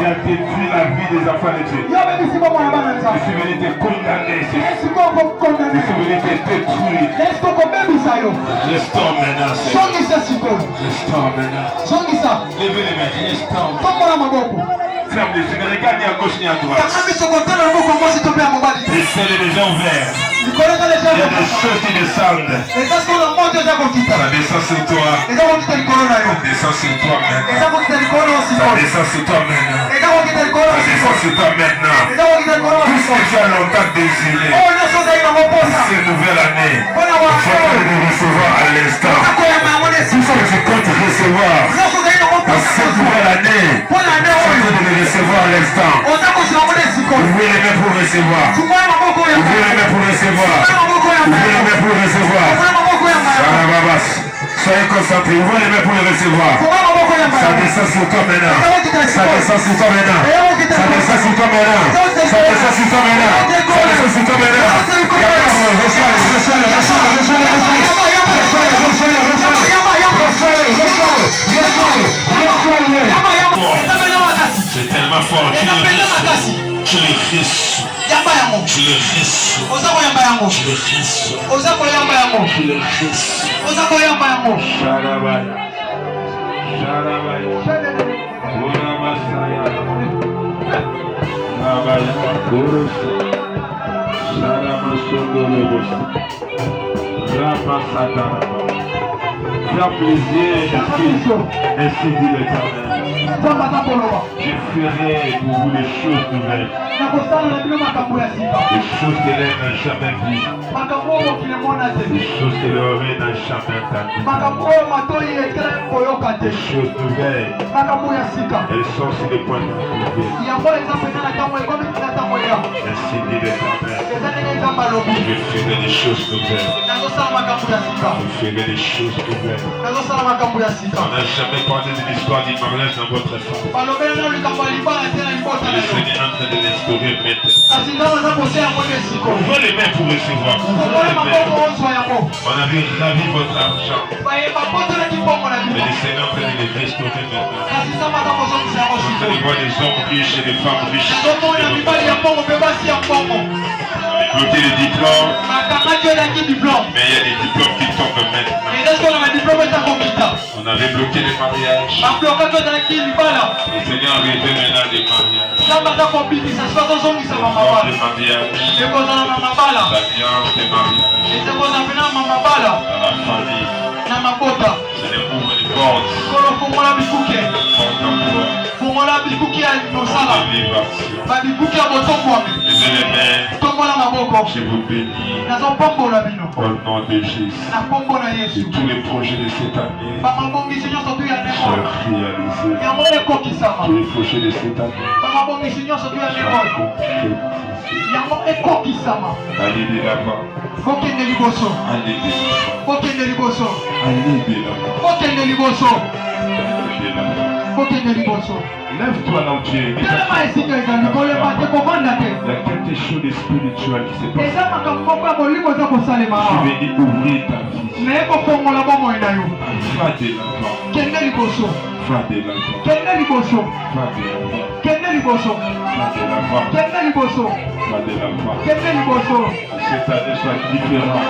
as détruit la vie des enfants de Dieu. Je suis venu te condamner. Je suis venu te détruire. Restaure maintenant. Restaure maintenant. Levez les mains. Restaure. Ferme les yeux. Ne regarde ni à gauche ni à droite. Les ciels est déjà ouvert. Il y a des choses qui descendent. Ça descend sur toi. Ça descend sur toi maintenant. Ça descend sur toi maintenant. Ça descend sur toi maintenant. Tout ce que tu as longtemps désiré. Cette nouvelle année, tu vas le recevoir à l'instant. Tout ce que tu comptes recevoir dans cette nouvelle année, tu vas le recevoir à l'instant. Ouvrez les mains pour recevoir. Ouvrez les mains pour recevoir. Ouvrez les mains pour recevoir. Soyez concentrés, ouvrez les mains pour le recevoir. Ça descend sur toi maintenant. Ça descend sur toi maintenant. Ça descend sur toi maintenant. Ça descend sur toi maintenant. Ça descend sur toi maintenant. C'est tellement fort. Tu le risques. Tu le risques. Tu le risques. Sharabaya. Sharabaya. Uramasaya. Nabaya. Kurus. Sharamasondolobos. Ramasatara. Faire plaisir et ainsi dit l'Éternel. Je ferai pour vous des choses nouvelles. Des choses que l'homme n'a jamais vues. Des choses que l'homme n'a jamais entendues. Des choses nouvelles. Elles sont sur le point de trouver. Ainsi dit l'Éternel. Je ferai des choses nouvelles. Je ferai des choses nouvelles. On n'a jamais parlé de l'histoire du mariage dans votre femme. Le Seigneur est en train de l'instaurer maintenant. Ouvrez les mains pour recevoir. On avait ravi votre argent. Mais le Seigneur est en train de les restaurer maintenant. Vous allez voir des hommes riches et des femmes riches. Bloquer les diplômes. Mais il y a des diplômes qui tombent maintenant. On avait bloqué les mariages. Le Seigneur avait fait maintenant des mariages. L'alliance des mariages. Dans la famille. Seigneur, ouvre les portes. fungola bikuki ya mosala babikuki ya botombo je vous bénis nazopambola bino au nom de Jésus. na kombo na Yesu. Et tous les projets de cette année bamabongisi nyonso tu ya sont réalisés. yango ekokisama. Tous les projets de cette année bamabongisi nyonso tu ya yango ekokisama. allez de l'avant, kokende liboso, allez de l'avant, kokende liboso, allez de l'avant, kokende liboso, allez de l'avant. kokende liboso. Lève-toi là où tu es. Il y a quelque chose de spirituel qui s'est passé. Tu veux ouvrir ta vie. Va de l'avant. Va de l'avant. Va de l'avant. Va de l'avant. Cette année soit différente.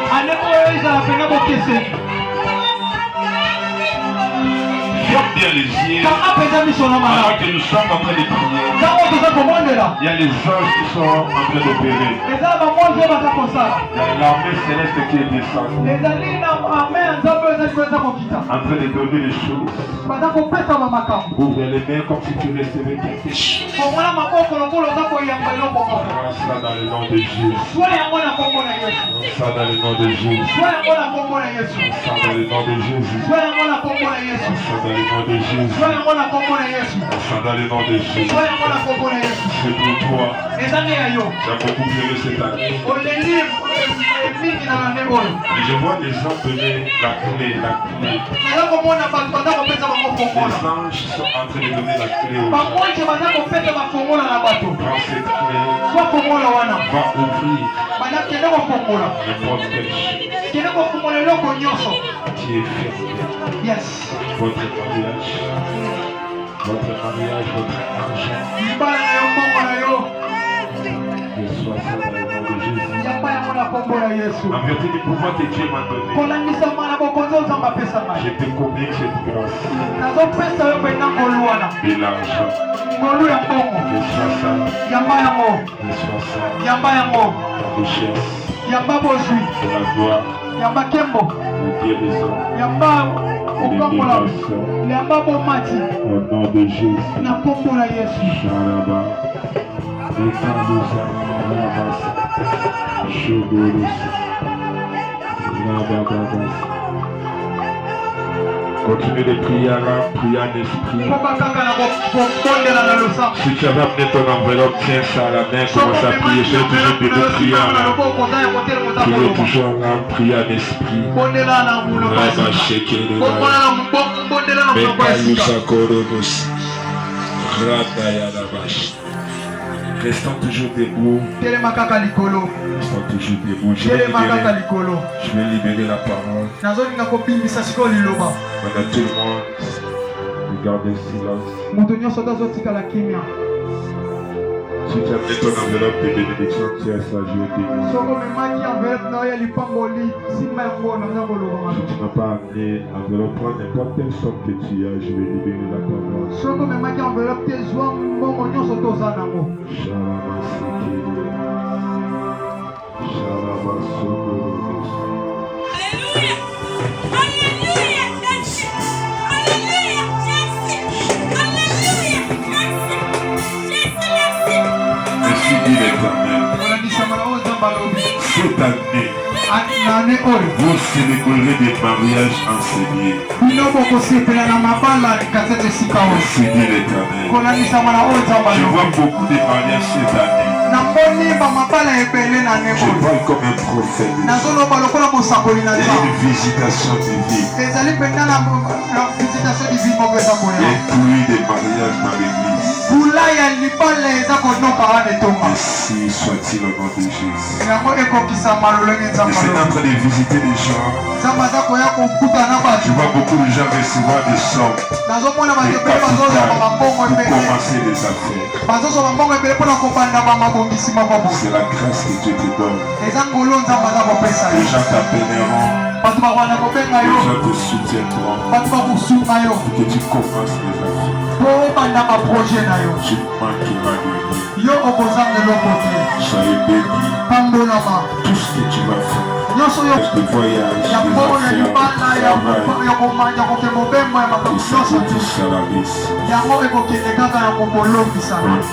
Ferme bien les yeux. Alors que nous sommes en train de prier. Il y a les anges qui sont en train d'opérer. Il y a l'armée céleste qui est descendue. En train de donner les choses. Ouvre les mains comme si tu recevais quelque chose. Ça dans le nom de Jésus. Ça dans le nom de Jésus. Ça dans le nom de Jésus. Ça dans le nom de Jésus. Ça dans le nom de Jésus. C'est pour toi. Tu as beaucoup pleuré cette année. Et je vois des gens donner la clé. Les anges sont en train de donner la clé aux gens. Prends cette clé. Va ouvrir n'importe quelle chose qui est fermée. Yes. Votre mariage, votre argent. Je sois ça dans le nom de Jésus. En vertu du pouvoir que Dieu m'a donné, je te communique cette grâce et l'argent. Je sois ça. La richesse, la gloire, la guérison, au nom de Jésus. Shalaba. Continue de prier en esprit. Si tu avais amené ton enveloppe, tiens ça à la main, commence à prier. Je vais toujours de prier en âme. Tu veux toujours en âme, prier en esprit. Rama sheke de la Mekalusa Koronos. Rada Yalabash. Restons toujours debout. Restons toujours debout. Je vais libérer la parole. Pendant tout le monde, regardez le silence. Si tu as mis ton enveloppe de bénédiction, tiens ça, je vais bénir. Si tu n'as pas amené l'enveloppe, prends n'importe quelle somme que tu as, je vais libérer la parole. Merci dit l'Éternel. Cette année, vous célébrerez des mariages enseignés. Merci dit l'Éternel. Je vois beaucoup de mariages cette année. Je parle comme un prophète. Il y a une visitation divine. Il y a une pluie de mariages dans l'église. Ainsi soit-il au nom de Jésus. Je suis en train de visiter des gens. Je vois beaucoup de gens recevoir des sommes, des capitales pour commencer des affaires. C'est la grâce que Dieu te donne. Les gens t'appelleront. Les gens te soutiendront pour que tu commences les affaires. Tu manqueras de rien. Soyez bénis. Tout ce que tu vas faire. Le voyage, les affaires, le travail, et ça va tous à la vis.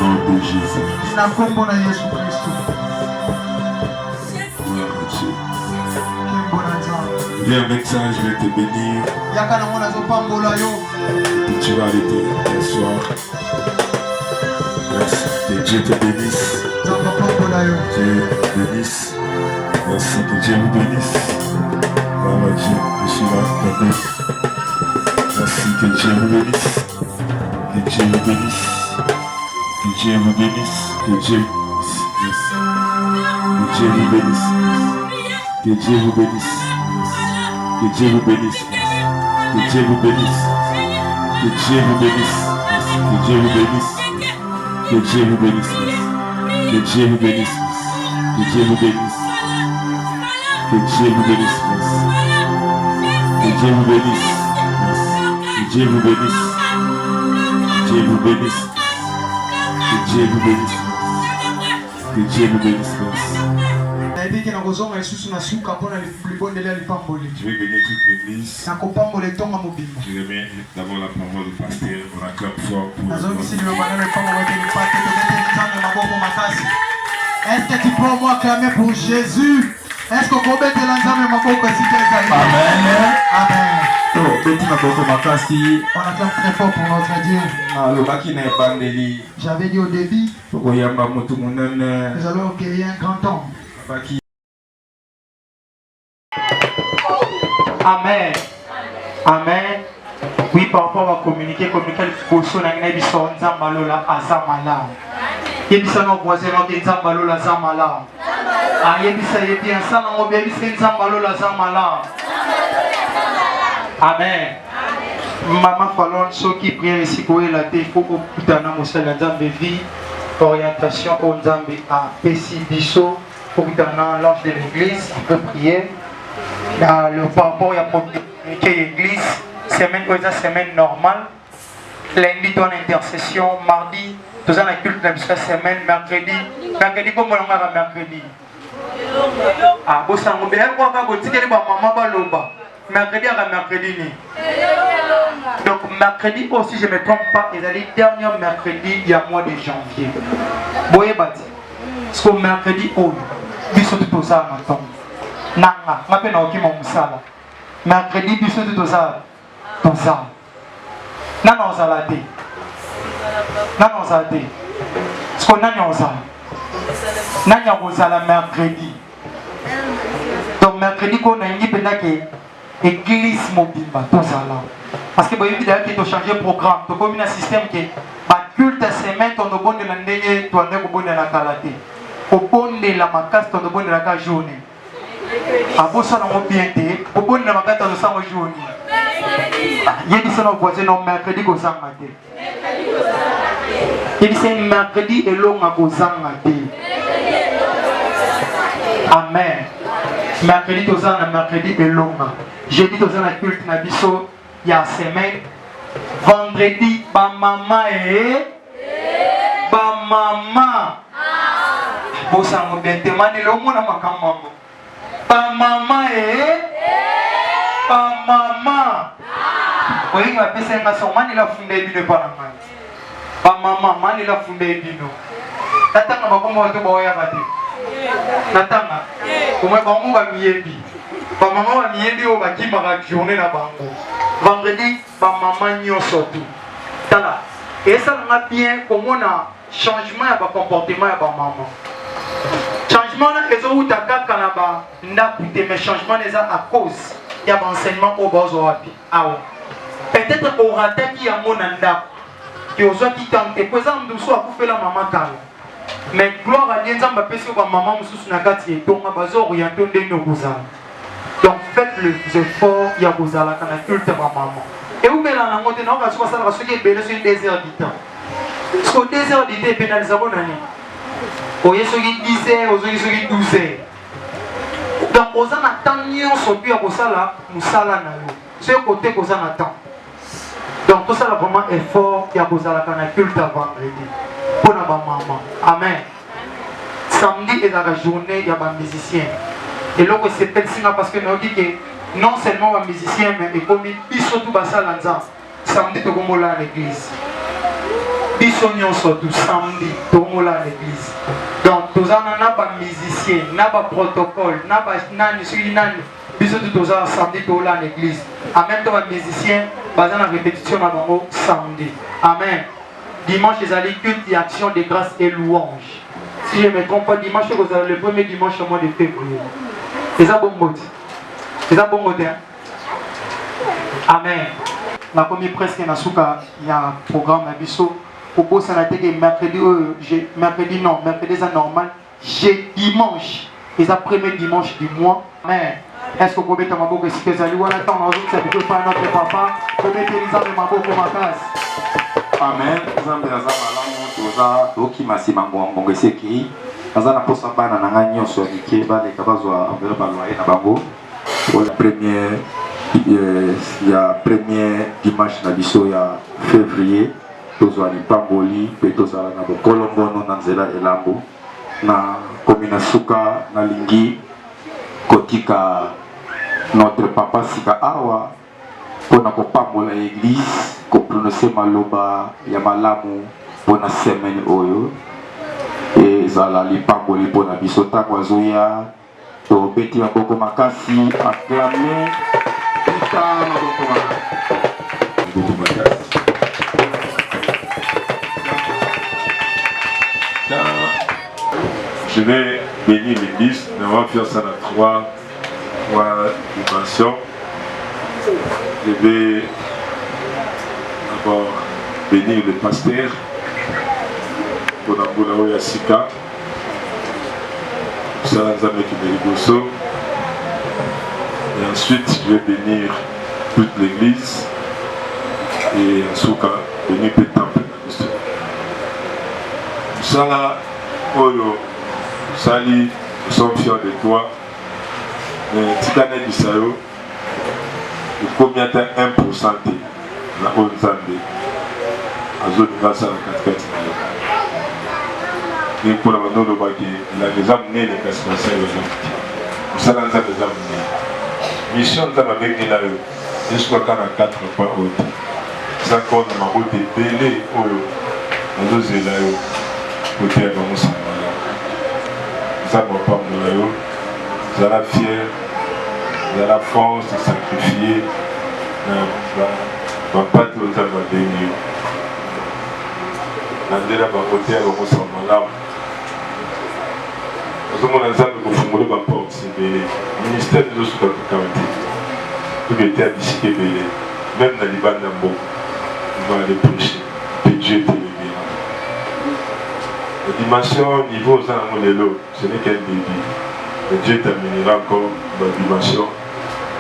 Au nom de Jésus. Viens avec ça, je vais te bénir. Et tu vas aller t'asseoir. Merci. Que Dieu te bénisse. Dieu te bénisse. Merci, que Dieu vous bénisse. Voilà, Dieu, je suis là. Merci, que Dieu vous bénisse. Que Dieu vous bénisse. Que Dieu vous bénisse. Que Dieu vous bénisse. Que Dieu vous bénisse. Que Dieu vous bénisse. Que Dieu vous bénisse. Que Dieu vous bénisse. Que Dieu vous bénisse. Que Dieu vous bénisse. Que Dieu vous bénisse. Que Dieu vous bénisse. Que Dieu vous bénisse. Que Dieu vous bénisse. Que Dieu vous bénisse. Que Dieu vous bénisse. Que Dieu vous bénisse. Que Dieu vous bénisse. Je vais bénir toute l'église. Je remets d'abord la parole du pasteur. On acclame fort pour Est-ce que tu peux moi clamer pour Jésus? Est-ce que vous pouvez te lancer ma boca si tu es Amen. Amen. On acclame très fort pour notre Dieu. J'avais dit au début, nous allons accueillir un grand homme. Amen. Amen. Oui, par rapport à communiquer le poisson dans les bisons Zambalola Azamala. Il y a des voisins qui ont Zambalola Zamala. Il y a des gens qui ont Zambalola Zamala. Amen. Maman Fallon, ceux qui prient ici pour la il faut que vie, orientation au Nzambe à Pessi Bisso, pour l'ange de l'église, qui peut prier. Dans le rapport, il y a l'église, semaine normale. Lundi, on a intercession. Mardi, nous avons la culte de la semaine. Mercredi, comme on a mercredi. Ah, vous savez, vous avez mercredi à mercredi. Donc, mercredi aussi, je ne me trompe pas, et le dernier mercredi, il y a mois de janvier. Vous voyez, parce que mercredi, oh, ils sont tous aux armes. Nanga, je m'appelle Naokima Moussala. Mercredi, ils sont tous aux armes. Nana Ozalade. Nana Ozalade. Ce qu'on a Ozala. Nana Ozala mercredi. Donc, mercredi, qu'on a une église mobile, parce que vous avez changé le programme. Tu as un système qui est culte semaine, tu as un bon de la journée, tu as un bon de la qualité. Tu as un bon de la macasse, tu as un bon de la journée. Avant ça, on a bien été. Au bon de la macasse, tu as un journée. Il y a des gens qui ont mercredi qui ont maté. Il y a des gens mercredi et l'homme qui ont maté. Amen. Mercredi, tu as mercredi et l'homme. Jeudi, tu as la culte na biso, il y a semaine. Vendredi, ba maman et ba maman. Bon, ça m'a bien demandé le monde à ma maman. Ba maman et ba maman. Oui, il va passer un garçon, man, il a fondé bino par la main. Ba maman, man, il a fondé bino. Natanga, ba comment tu vas y avoir? Natanga, comment on va mieux vivre? Maman va mieux au baki ma journée na bango. Vendredi, maman nyo surtout. Tala. Et ça m'a bien comment on a changement à comportement à maman. changement est au Dakar Kanaba, mais changement est à cause. Il y a un enseignement au Bozoapi. Peut-être au raté qui a mon anda, qui aux autres qui tentent, par exemple, nous sommes pour faire la maman Kalo. Mais gloire à Dieu, nous avons fait que maman Moussous Nakati et donc à Bazo orienté de nos cousins. Donc faites les efforts, il y a Bouzala quand la culte de maman. Et où est la langue de notre parce que ça va se faire belé sur une désert du temps. Parce qu'au désert du temps, il y a des abonnés. Au y a ceux qui 10 heures, aux autres qui 12 heures. Donc, aux gens attendent, on se dit à Bouzala, nous salons. C'est le côté qu'on attend. Donc, tout ça, là, vraiment effort, il y a Bouzala quand la culte de vendredi. Pour la maman. Amen. Samedi est dans la journée, il y a des musiciens. Et là, c'est peut-être parce que nous dit que non seulement les musiciens, mais comme ils sont tous basés là-dedans. Samedi, nous sommes là à l'église. Ils sont tous samedi, nous sommes là à l'église. Donc, nous avons des musiciens, nous avons des protocoles, nous avons des nani. Ils sont tous samedi, nous sommes là à l'église. Amen. Les musiciens, basés dans la répétition, nous samedi. Amen. Dimanche, les allées culte et action de grâce et louange. Si je ne me trompe pas, dimanche, vous avez le premier dimanche au mois de février. C'est ça bon mot. C'est ça bon mot. Amen. La première presse qui est il y a un programme à Bissot. Au beau, ça a été mercredi, mercredi c'est normal. J'ai dimanche. C'est le premier dimanche du mois. Amen. Est-ce que vous pouvez mettre ma boucle si vous allez voir la temps, c'est plutôt pas notre papa. Vous mettez les armes de ma boucle ma case. Amen. Nzambe azamala motoza okimasi mangwango eseki azana posa bana na nga nyonso mike baleka bazwa envers baloyer na bango la première dimanche na biso ya février tozwa lipamboli mpe tozala na bokolombono na nzela elambo na komina suka na lingi kotika notre papa sika awa pona kopambola église koprononcer maloba ya malamu pona semaine oyo e zala lipamboli pona biso ntango azoya tobeti maboko makasi acclame pita maboko makasi. Je vais bénir l'église, mais on va faire ça dans trois dimensions. Je vais d'abord bénir le pasteur pour Namboula Yassika, Salanzame Kimeligoso, et ensuite je vais bénir toute l'église et ensuite bénir le temple. Sala Oyo, Sali, nous sommes fiers de toi, mais Tikané du Sayo, combien de 1% de la haute zambé à zone grâce à la 4 et pour la manon de Baki, il a déjà amené les responsables aux gens. Nous allons les amener. Mission de la avec la jusqu'à 4 points hautes. C'est encore dans ma route de Bélé, aux deux élaïos, côté à mon sang. Ça ne va pas me vous allez fier, vous avez la force de sacrifier. Ma pâte aux âmes à bénir. Nandela va côté à mon sang. Nous avons un exemple pour formuler ma porte. Le ministère de l'eau tout était à discuter. Même dans les bandes d'Ambo, nous allons aller prêcher. Et Dieu te le dira. La dimension niveau aux âmes de l'eau, ce n'est qu'un début. Mais Dieu t'amènera encore dans la dimension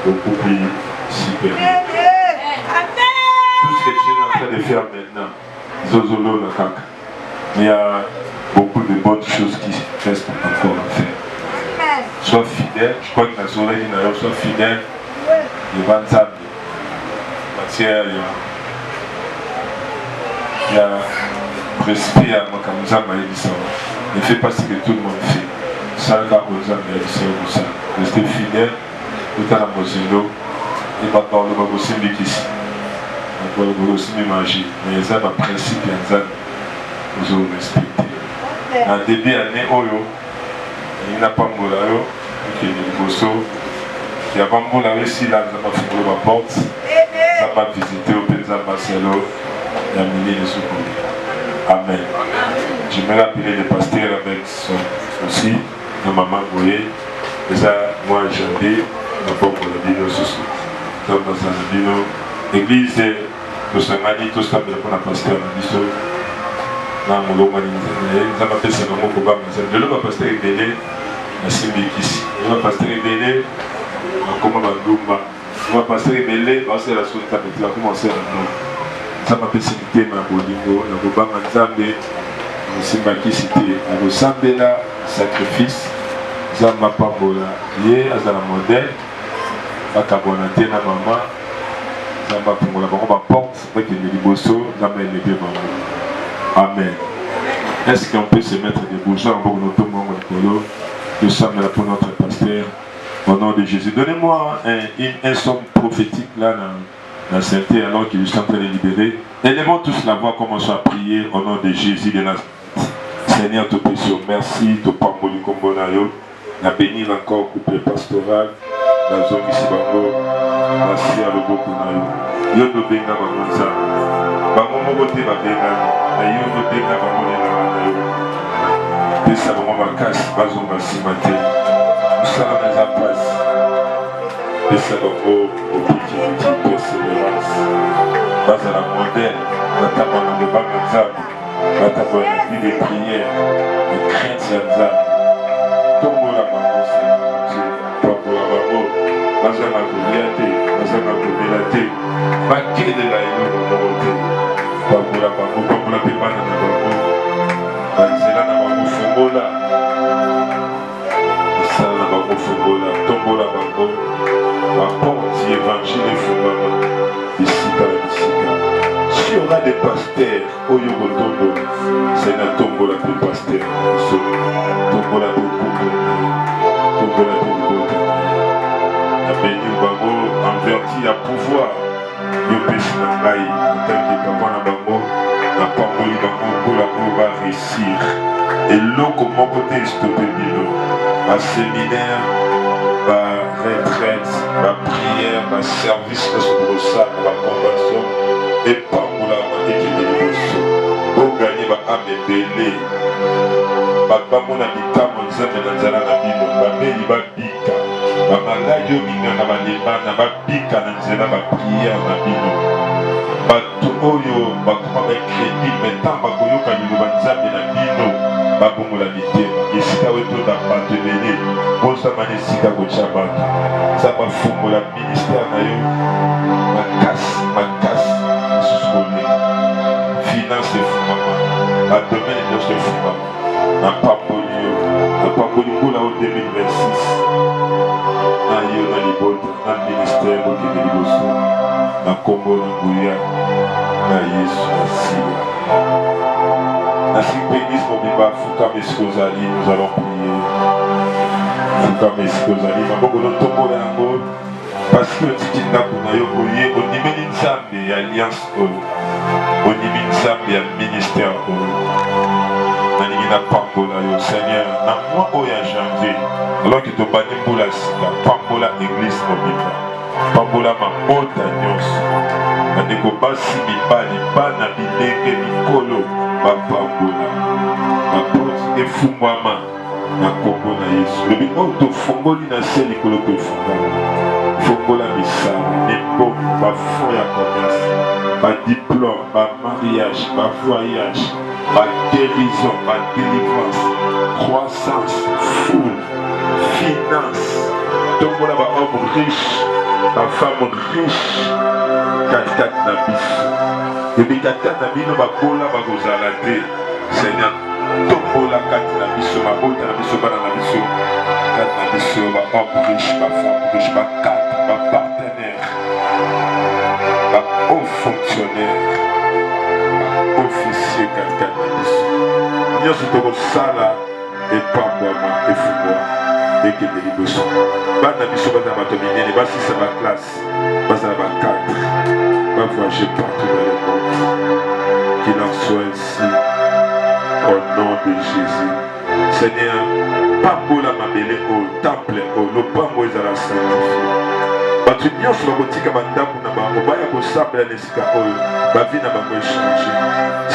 beaucoup plus supérieure. Tout ce que tu es en train de faire maintenant, Zozolo la caca. Mais il y a beaucoup de bonnes choses qui restent encore à faire. Sois fidèle, je crois que la soleil soit fidèle, les bonnes âmes, matière, il y a respect à Makamza Maïdissa. Ne fais pas ce que tout le monde fait. Ça, la Rosa Maïdissa, restez fidèle, tout à la Moselo, et maintenant le Babosim Bikis. Le Babosim Magie, mais il y a un principe, il y a un vous avez respecté. En début d'année, il n'y a pas de moulayo, qui est le Bosso. Il n'y a pas de moulayo ici, là, nous avons fait ma porte. Nous avons visité au Penza Marcelo, il y a milliers de secours. Amen. Je me rappelle le pasteur avec son aussi. na maman Boye, ça moi j'avais na pompe la bino sous donc dans la bino église nous sommes allés tous comme pour la pasteur na biso na molonga ni ça m'a fait ça comme pour ba de le pasteur Ebele na simbikisi le pasteur Ebele comment ba ndumba le pasteur Ebele ba c'est la soute ta petit a commencé à nous ça m'a fait citer ma bolingo na kobanga nzambe simbikisi te na kosambela sacrifice Zama Pambola, ye azala modèle, bakabona te na maman, Zama Pambola, ba porte, pour que les liboso, Zama élève maman. Amen. Est-ce qu'on peut se mettre debout? Jean pour notre monde nous sommes là pour notre pasteur, au nom de Jésus. Donnez-moi un somme prophétique là dans la sainteté alors qu'il est en train de libérer. Élevons tous la voix, commençons à prier au nom de Jésus de Nazareth. Seigneur, te péché, merci, te pamboli kombonayo. Na bénir encore couple pastoral, la zone ici bango, la sia le beaucoup na yo. Yo no benga bango nza. Bango moko te ba benga na yo no benga bango na yo. Pesa bango makasi bazo basima te. Musala na za passe. Pesa bango opportunité persévérance. Basa la modèle, batama na bango nza. Batama na vie de prière, de crainte ya nza. Tombola bango Tombola bango bazanga kolia te bazanga komela te bakelela eloko moko te Tombola bango pambola mpe bana na bango banzela na bango fongola misala na bango fongola tombola bango baporti évangile efungama bisika na bisika si on a des pasteurs oyo kotombola c'est na tombola mpe pasteur biso tombola mpe tombola mpe na béni bango enverti ya pouvoir yopesi na ngai otangi papa na bango na pamboli bango mpola oyo baréussir eloko moko te estope bino baséminaire baretraite baprière baservice nyonso kosala baconvention epambolama ekende liboso oganye baame ebele bamona bikambo nzambe na nzala na bino babeli babika bamaladi oyo minganga balebana babika na nzela bapriere na bino bato oyo bakoma bakredi metan bakoyoka liloba nzambe na bino babongola mitema esika wetoda bato ebele bozama na esika kotya bato za bafungola ministère na yo makasi lisusu kolenga finance efungama badomene nyonso efungama na pamboli mpona o 2026 na yo na libota na ministère okende liboso na kombo na nguya na yesu asila na sipénis mobimba fukama esika ozali nous allons prier fukama esika ozali maboko notombola yango parce que otiki ndako na yo boye ondimeli nzambe ya alliance oyo ondimi nzambe ya ministère oyo nalingi na pambola yo seigneur na mwa oyo ya janvier alors que tobandi mbula sika pambola église mobimba pambola mabota nyonso bandeko basi mibali bana bilenge mikolo bapambola baporte efungwama na kombo na yesu lobi oyo tofungoli na se likolo tofungama fongola misala miboko bafond ya commerce badiplôme bamariage bavoyage guérison, délivrance, croissance, foule, finance. Donc voilà, homme riche, femme riche, 4-4 nabis. Et puis 4-4 nabis, nous allons vous Seigneur, tombola 4 nabis, ma bota nabis, ma nabis, 4 nabis, homme riche, femme riche, 4 partenaire, haut fonctionnaire. Officier 4-4 nabis. Nyonso tokosala epambwama efungwa ekende liboso bana biso baza bato minene basisa baklasse bazala ba4 bavoyage partout dans le monde qu'il en soit ainsi au nom de Jésus Seigneur pambola mabele au temple au lopango ezala sanctifié bato nyonso bakotika bandako na bango baya kosambela na esika oyo bavi na bango échange.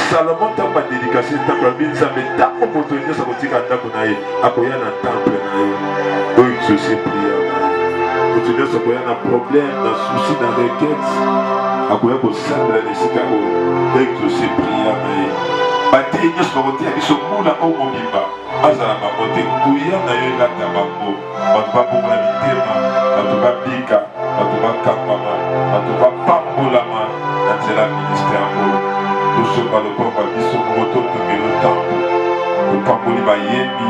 Salomon ntango badédication temple abi nzambe ntango moto nyonso akotika ndako na ye akoya na temple na ye oyo exauce prière na ye. Moto nyonso akoya na problème na souci na requête akoya kosambela na esika oyo exauce prière na ye. Bateye nyonso bakotia biso mbula oyo mobimba azala bango te nguya na yo elata bango bato babongola mitema bato babika bato bakambama bato bapambolama na nzela ya ministère oyo tosoka lokongo ya biso moko totongela ntambo topamboli bayembi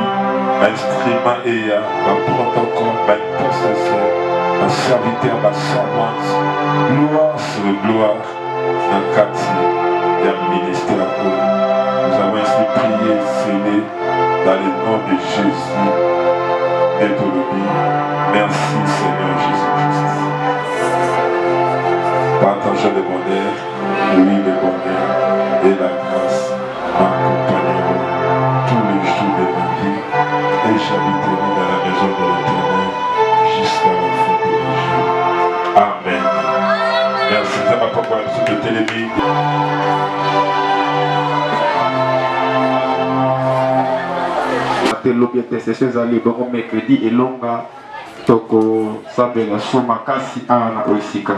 bainstrument eya baprotocole baintercesseur baserviteur baservante gloire sur gloire na kati ya ministère oyo. Nous avons ainsi prié et scellé dans le nom de Jésus et de l'oubli. Merci Seigneur Jésus-Christ. Partageons le bonheur, oui le bonheur et la grâce m'accompagneront tous les jours de ma vie et j'habiterai dans la maison de l'Éternel jusqu'à la fin de mes jours. Amen. Merci. Ça va pas voir le de télévision. Lobi intercession ezali bongo mercredi elonga toko sambela so makasi ana oisika.